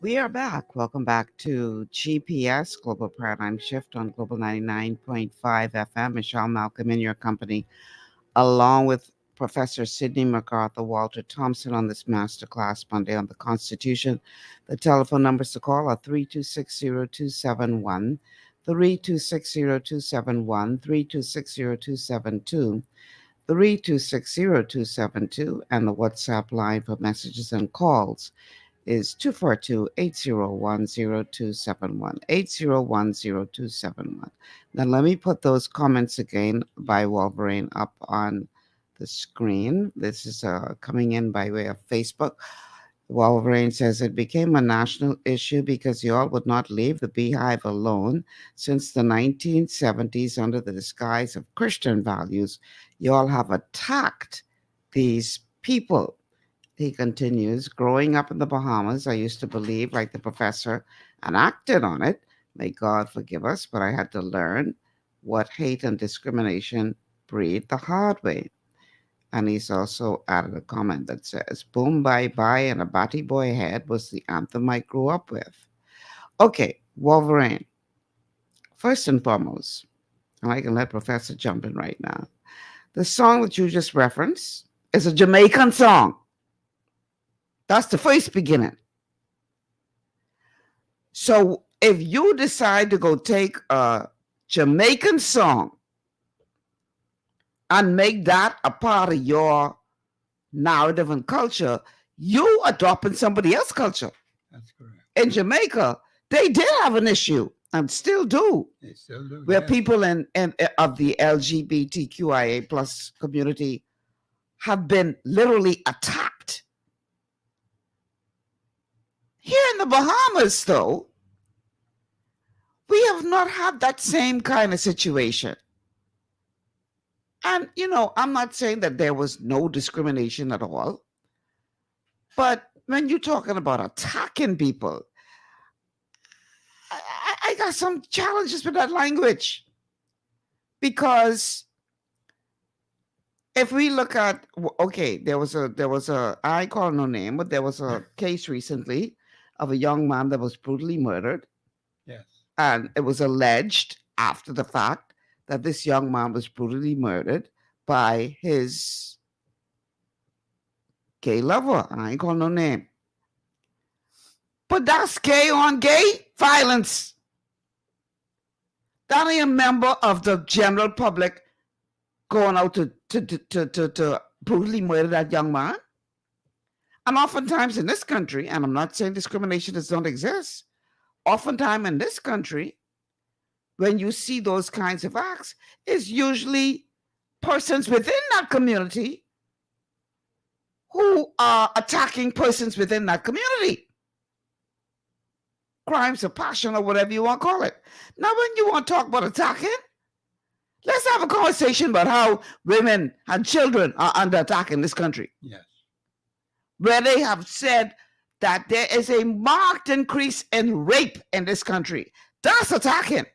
We are back. Welcome back to GPS, Global Paradigm Shift on Global 99.5 FM. Michelle Malcolm in your company, along with Professor Sidney McArthur, Walter Thompson on this Masterclass Monday on the Constitution. The telephone numbers to call are 3260271, 3260271, 3260272, 3260272, and the WhatsApp line for messages and calls is 242-801-0271, 801-0271. Now let me put those comments again by Wolverine up on the screen. This is coming in by way of Facebook. Wolverine says it became a national issue because y'all would not leave the beehive alone. Since the 1970s, under the disguise of Christian values, y'all have attacked these people. He continues, growing up in the Bahamas, I used to believe like the professor and acted on it. May God forgive us, but I had to learn what hate and discrimination breed the hard way. And he's also added a comment that says, Boom, Bye, Bye, and a Batty Boy Head was the anthem I grew up with. Okay, Wolverine. First and foremost, and I can let Professor jump in right now. The song that you just referenced is a Jamaican song. That's the first beginning. So if you decide to go take a Jamaican song and make that a part of your narrative and culture, you are dropping somebody else's culture. That's correct. In Jamaica, they did have an issue and still do. They still do. Where yes. people in of the LGBTQIA plus community have been literally attacked. Here in the Bahamas, though, we have not had that same kind of situation. And, I'm not saying that there was no discrimination at all. But when you're talking about attacking people, I got some challenges with that language. Because if we look at, okay, there was a, I call no name, but there was a case recently of a young man that was brutally murdered. Yes. And it was alleged after the fact that this young man was brutally murdered by his gay lover. I ain't call no name. But that's gay on gay violence. That ain't a member of the general public going out to brutally murder that young man. And oftentimes in this country, and I'm not saying discrimination does not exist, oftentimes in this country, when you see those kinds of acts, it's usually persons within that community who are attacking persons within that community. Crimes of passion or whatever you want to call it. Now, when you want to talk about attacking, let's have a conversation about how women and children are under attack in this country. Yes. Where they have said that there is a marked increase in rape in this country. That's attacking.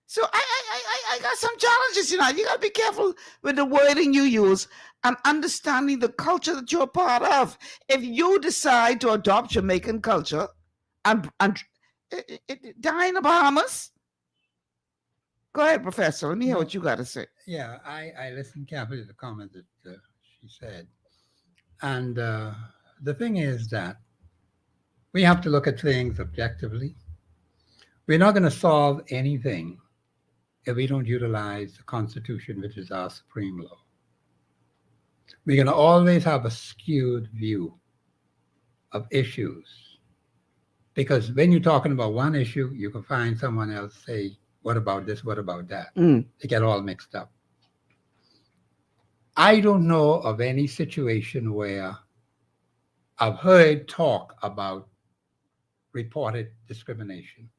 So I got some challenges, you got to be careful with the wording you use and understanding the culture that you're a part of. If you decide to adopt Jamaican culture and die in the Bahamas, go ahead, Professor. Let me hear what you got to say. Yeah, I listened carefully to the comment that she said. And the thing is that we have to look at things objectively. We're not going to solve anything if we don't utilize the Constitution, which is our supreme law. We're going to always have a skewed view of issues. Because when you're talking about one issue, you can find someone else say, what about this? What about that? They get all mixed up. I don't know of any situation where I've heard talk about reported discrimination.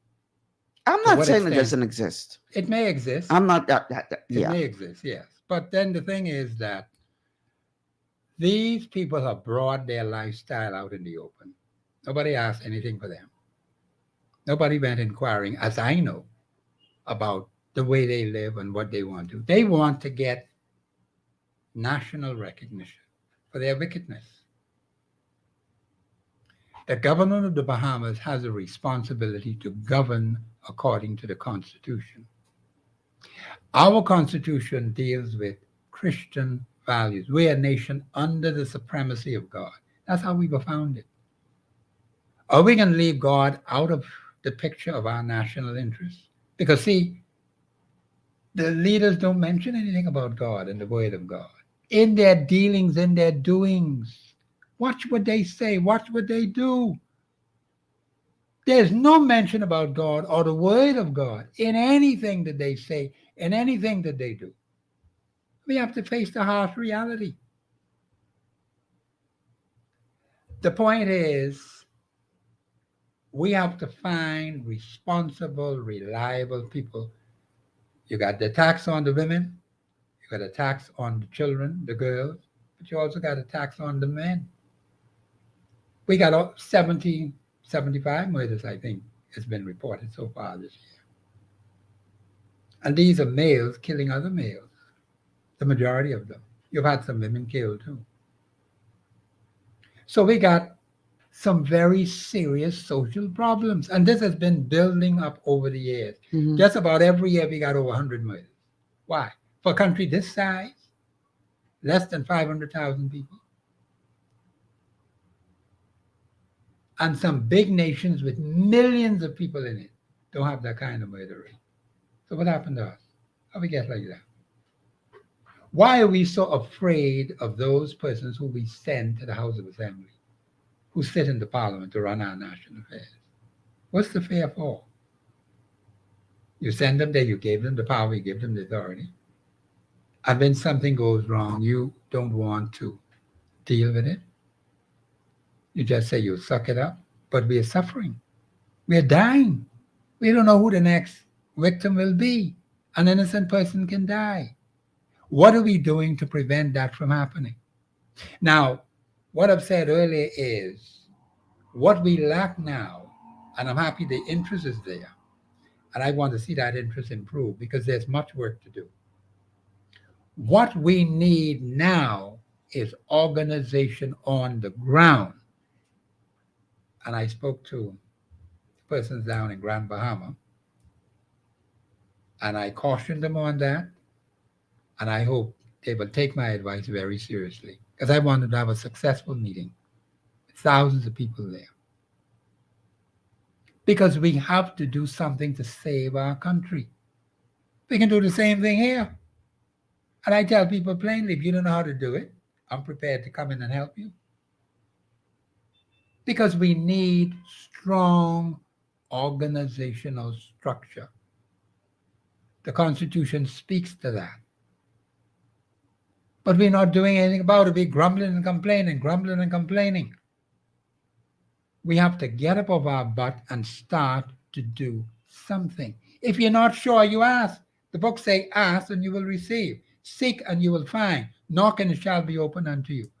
I'm not saying it doesn't exist. It may exist. I'm not. It may exist, yes. But then the thing is that these people have brought their lifestyle out in the open. Nobody asked anything for them. Nobody went inquiring, as I know, about the way they live and what they want to do. They want to get national recognition for their wickedness. The government of the Bahamas has a responsibility to govern according to the Constitution. Our Constitution deals with Christian values. We're a nation under the supremacy of God. That's how we were founded. Are we going to leave God out of the picture of our national interests? Because, see, the leaders don't mention anything about God and the Word of God. In their dealings, in their doings, watch what they say, watch what they do. There's no mention about God or the Word of God in anything that they say, in anything that they do. We have to face the harsh reality. The point is, we have to find responsible, reliable people. You got the tax on the women, you got a tax on the children, the girls, but you also got a tax on the men. We got 75 murders, I think, has been reported so far this year. And these are males killing other males, the majority of them. You've had some women killed too. So we got some very serious social problems. And this has been building up over the years. Mm-hmm. Just about every year we got over 100 murders. Why? For a country this size, less than 500,000 people. And some big nations with millions of people in it don't have that kind of murder rate. So what happened to us? How we get like that? Why are we so afraid of those persons who we send to the House of Assembly, who sit in the Parliament to run our national affairs? What's the fear for? You send them there, you gave them the power, you gave them the authority. And when something goes wrong, you don't want to deal with it. You just say you suck it up. But we are suffering. We are dying. We don't know who the next victim will be. An innocent person can die. What are we doing to prevent that from happening? Now, what I've said earlier is what we lack now, and I'm happy the interest is there, and I want to see that interest improve because there's much work to do. What we need now is organization on the ground. And I spoke to persons down in Grand Bahama, and I cautioned them on that, and I hope they will take my advice very seriously because I wanted to have a successful meeting with thousands of people there. Because we have to do something to save our country. We can do the same thing here. And I tell people plainly, if you don't know how to do it, I'm prepared to come in and help you. Because we need strong organizational structure. The Constitution speaks to that. But we're not doing anything about it. We're grumbling and complaining, grumbling and complaining. We have to get up off our butt and start to do something. If you're not sure, you ask. The book says, ask and you will receive. Seek and you will find. Knock and it shall be opened unto you.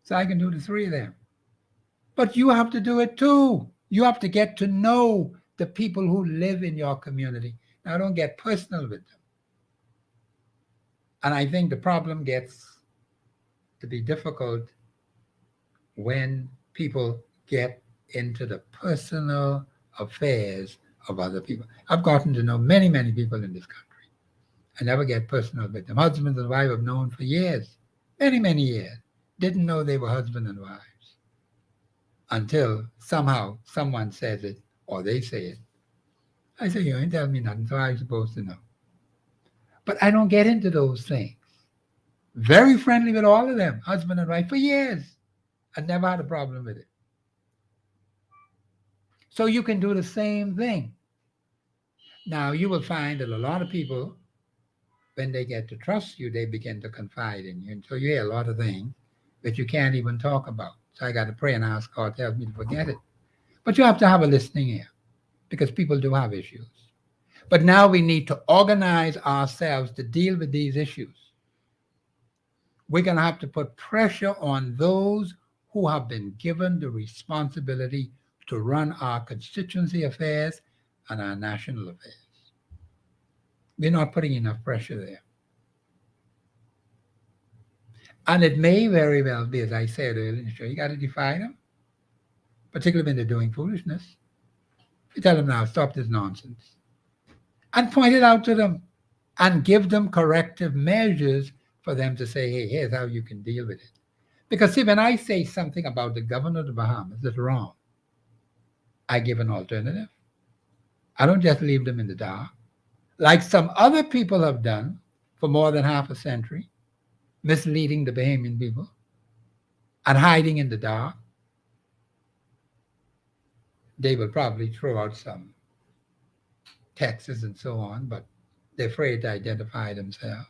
So I can do the three of them. But you have to do it too. You have to get to know the people who live in your community. Now, don't get personal with them. And I think the problem gets to be difficult when people get into the personal affairs of other people. I've gotten to know many, many people in this country. I never get personal with them. Husbands and wives I've known for years, many, many years. Didn't know they were husband and wives until somehow someone says it or they say it. I say, you ain't telling me nothing, so how are you supposed to know? But I don't get into those things. Very friendly with all of them, husband and wife, for years. I never had a problem with it. So you can do the same thing. Now, you will find that a lot of people, when they get to trust you, they begin to confide in you. And so you hear a lot of things that you can't even talk about. So I got to pray and ask God to help me to forget it. But you have to have a listening ear because people do have issues. But now we need to organize ourselves to deal with these issues. We're going to have to put pressure on those who have been given the responsibility to run our constituency affairs and our national affairs. We're not putting enough pressure there. And it may very well be, as I said earlier, you got to defy them, particularly when they're doing foolishness. You tell them now, stop this nonsense. And point it out to them and give them corrective measures for them to say, hey, here's how you can deal with it. Because see, when I say something about the governor of the Bahamas that's wrong, I give an alternative. I don't just leave them in the dark. Like some other people have done for more than half a century, misleading the Bahamian people and hiding in the dark. They will probably throw out some taxes and so on, but they're afraid to identify themselves.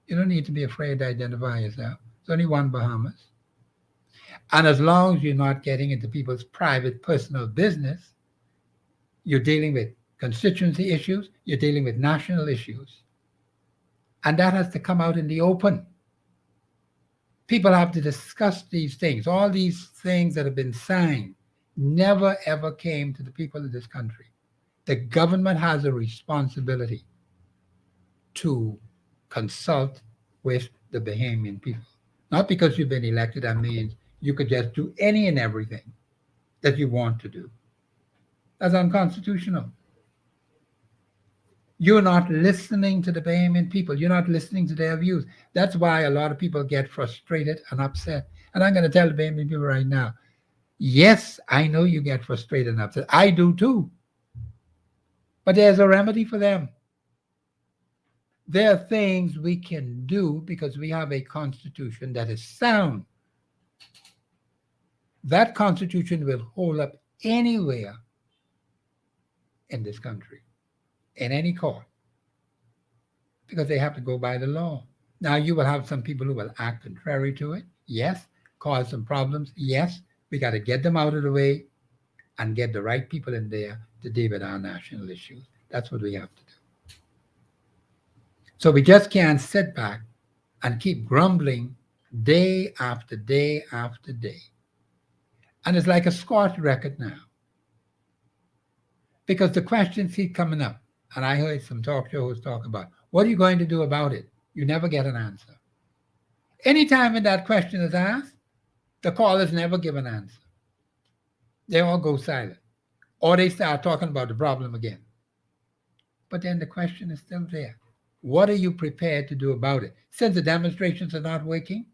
You don't need to be afraid to identify yourself. There's only one Bahamas. And as long as you're not getting into people's private, personal business, you're dealing with constituency issues, you're dealing with national issues. And that has to come out in the open. People have to discuss these things. All these things that have been signed never, ever came to the people of this country. The government has a responsibility to consult with the Bahamian people. Not because you've been elected, that means you could just do any and everything that you want to do. That's unconstitutional. You're not listening to the Bahamian people. You're not listening to their views. That's why a lot of people get frustrated and upset. And I'm going to tell the Bahamian people right now, yes, I know you get frustrated and upset. I do too. But there's a remedy for them. There are things we can do because we have a constitution that is sound. That constitution will hold up anywhere in this country, in any court, because they have to go by the law. Now, you will have some people who will act contrary to it. Yes. Cause some problems. Yes. We got to get them out of the way and get the right people in there to deal with our national issues. That's what we have to do. So we just can't sit back and keep grumbling day after day after day. And it's like a scorched record now. Because the questions keep coming up. And I heard some talk shows talk about, what are you going to do about it? You never get an answer. Anytime when that question is asked, the callers never give an answer. They all go silent. Or they start talking about the problem again. But then the question is still there. What are you prepared to do about it? Since the demonstrations are not working,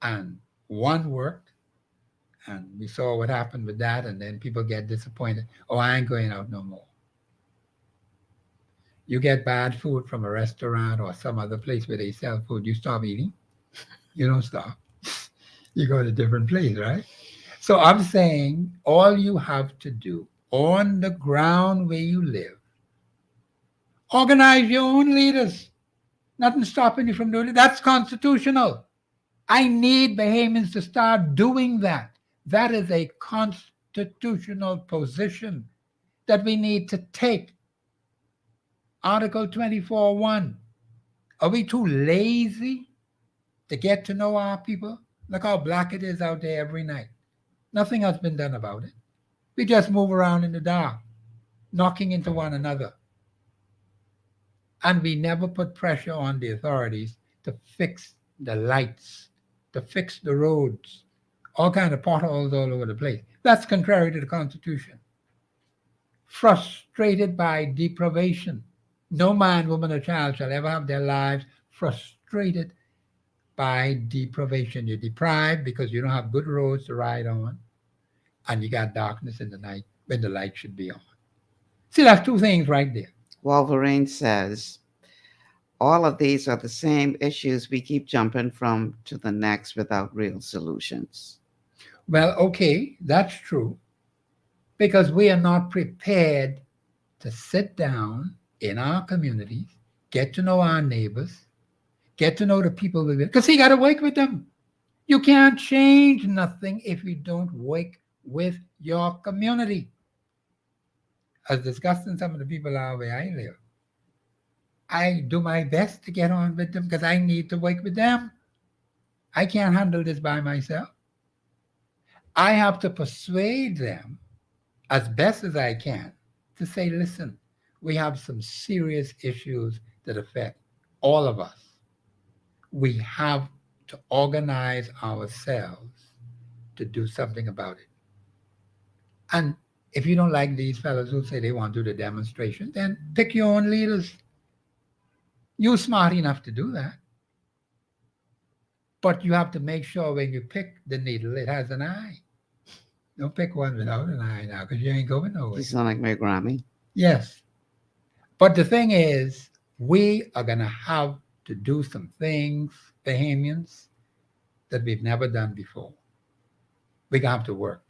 and one worked, and we saw what happened with that, and then people get disappointed. Oh, I ain't going out no more. You get bad food from a restaurant or some other place where they sell food, you stop eating. You don't stop. You go to a different place, right? So I'm saying all you have to do on the ground where you live, organize your own leaders. Nothing stopping you from doing it. That's constitutional. I need Bahamians to start doing that. That is a constitutional position that we need to take. Article 24(1). Are we too lazy to get to know our people? Look how black it is out there every night. Nothing has been done about it. We just move around in the dark, knocking into one another. And we never put pressure on the authorities to fix the lights, to fix the roads, all kinds of potholes all over the place. That's contrary to the Constitution. Frustrated by deprivation. No man, woman, or child shall ever have their lives frustrated by deprivation. You're deprived because you don't have good roads to ride on, and you got darkness in the night when the light should be on. See, that's two things right there. Wolverine says, all of these are the same issues we keep jumping from to the next without real solutions. Well, okay, that's true, because we are not prepared to sit down in our communities, get to know our neighbors, get to know the people we live, because you got to work with them. You can't change nothing if you don't work with your community. As disgusting some of the people are where I live, I do my best to get on with them because I need to work with them. I can't handle this by myself. I have to persuade them as best as I can to say, listen, we have some serious issues that affect all of us. We have to organize ourselves to do something about it. And if you don't like these fellows who say they want to do the demonstration, then pick your own leaders. You're smart enough to do that. But you have to make sure when you pick the needle, it has an eye. Don't pick one without an eye now, because you ain't going nowhere. You sound like my Grammy. Yes. But the thing is, we are going to have to do some things, Bahamians, that we've never done before. We're going to have to work.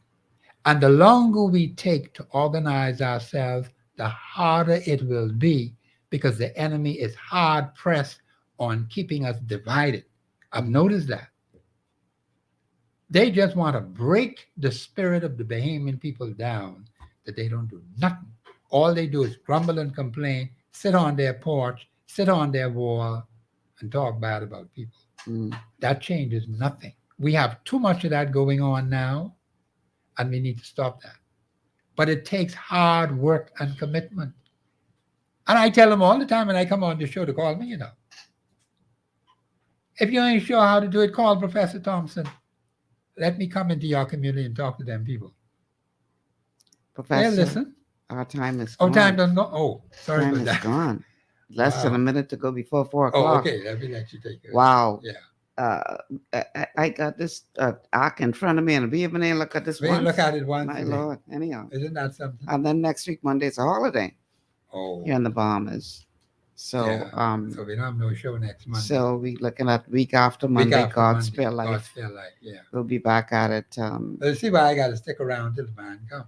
And the longer we take to organize ourselves, the harder it will be, because the enemy is hard pressed on keeping us divided. I've noticed that. They just want to break the spirit of the Bahamian people down, that they don't do nothing. All they do is grumble and complain, sit on their porch, sit on their wall, and talk bad about people. That changes nothing. We have too much of that going on now, and we need to stop that. But it takes hard work and commitment. And I tell them all the time when I come on the show to call me, if you ain't sure how to do it, call Professor Thompson. Let me come into your community and talk to them people. Professor, listen. Our time is gone. Oh, time doesn't go? Oh, sorry about about that. Time is gone. Less than a minute to go before 4 o'clock. Oh, okay. Let me let you take it. Wow. Yeah. I got this arc in front of me, and we even ain't look at this one. Look at it once. My Lord. Anyhow. Isn't that something? And then next week, Monday, is a holiday. Oh. Here in the Bahamas. So, so we don't have no show next Monday. So we're looking at week after Monday, God's Spare Life. God's Spare Life, yeah. We'll be back at it. Let's see why I got to stick around till the man come.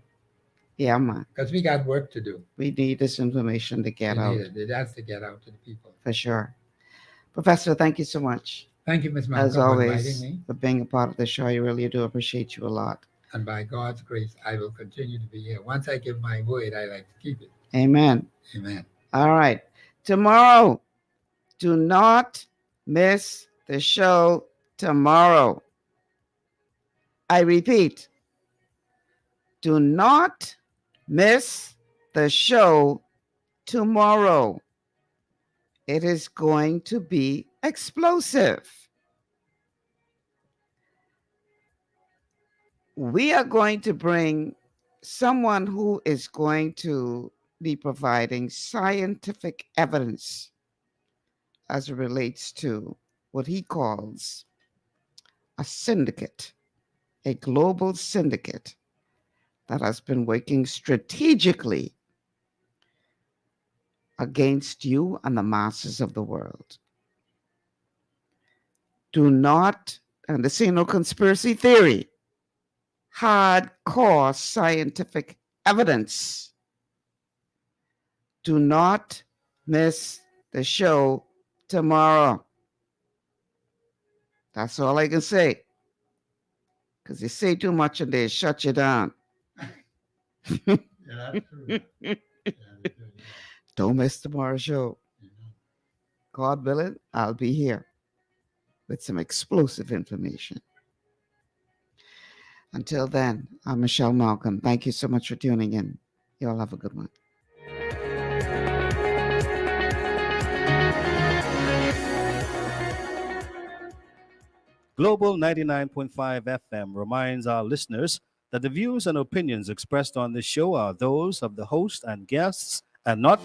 Yeah, man. Because we got work to do. We need this information to get out. It has to get out to the people. For sure. Professor, thank you so much. Thank you, Ms. Malcolm, as for always, inviting me. for being a part of the show. I really do appreciate you a lot. And by God's grace, I will continue to be here. Once I give my word, I like to keep it. Amen. Amen. All right. Tomorrow, do not miss the show tomorrow. I repeat, do not miss the show tomorrow. It is going to be explosive. We are going to bring someone who is going to be providing scientific evidence as it relates to what he calls a syndicate, a global syndicate that has been working strategically against you and the masses of the world. Do not, and this ain't no conspiracy theory, hardcore scientific evidence. Do not miss the show tomorrow. That's all I can say. Because you say too much and they shut you down. Yeah, that's true. Don't miss tomorrow's show. God willing, I'll be here with some explosive information. Until then, I'm Michelle Malcolm. Thank you so much for tuning in. You all have a good one. Global 99.5 FM reminds our listeners that the views and opinions expressed on this show are those of the host and guests and not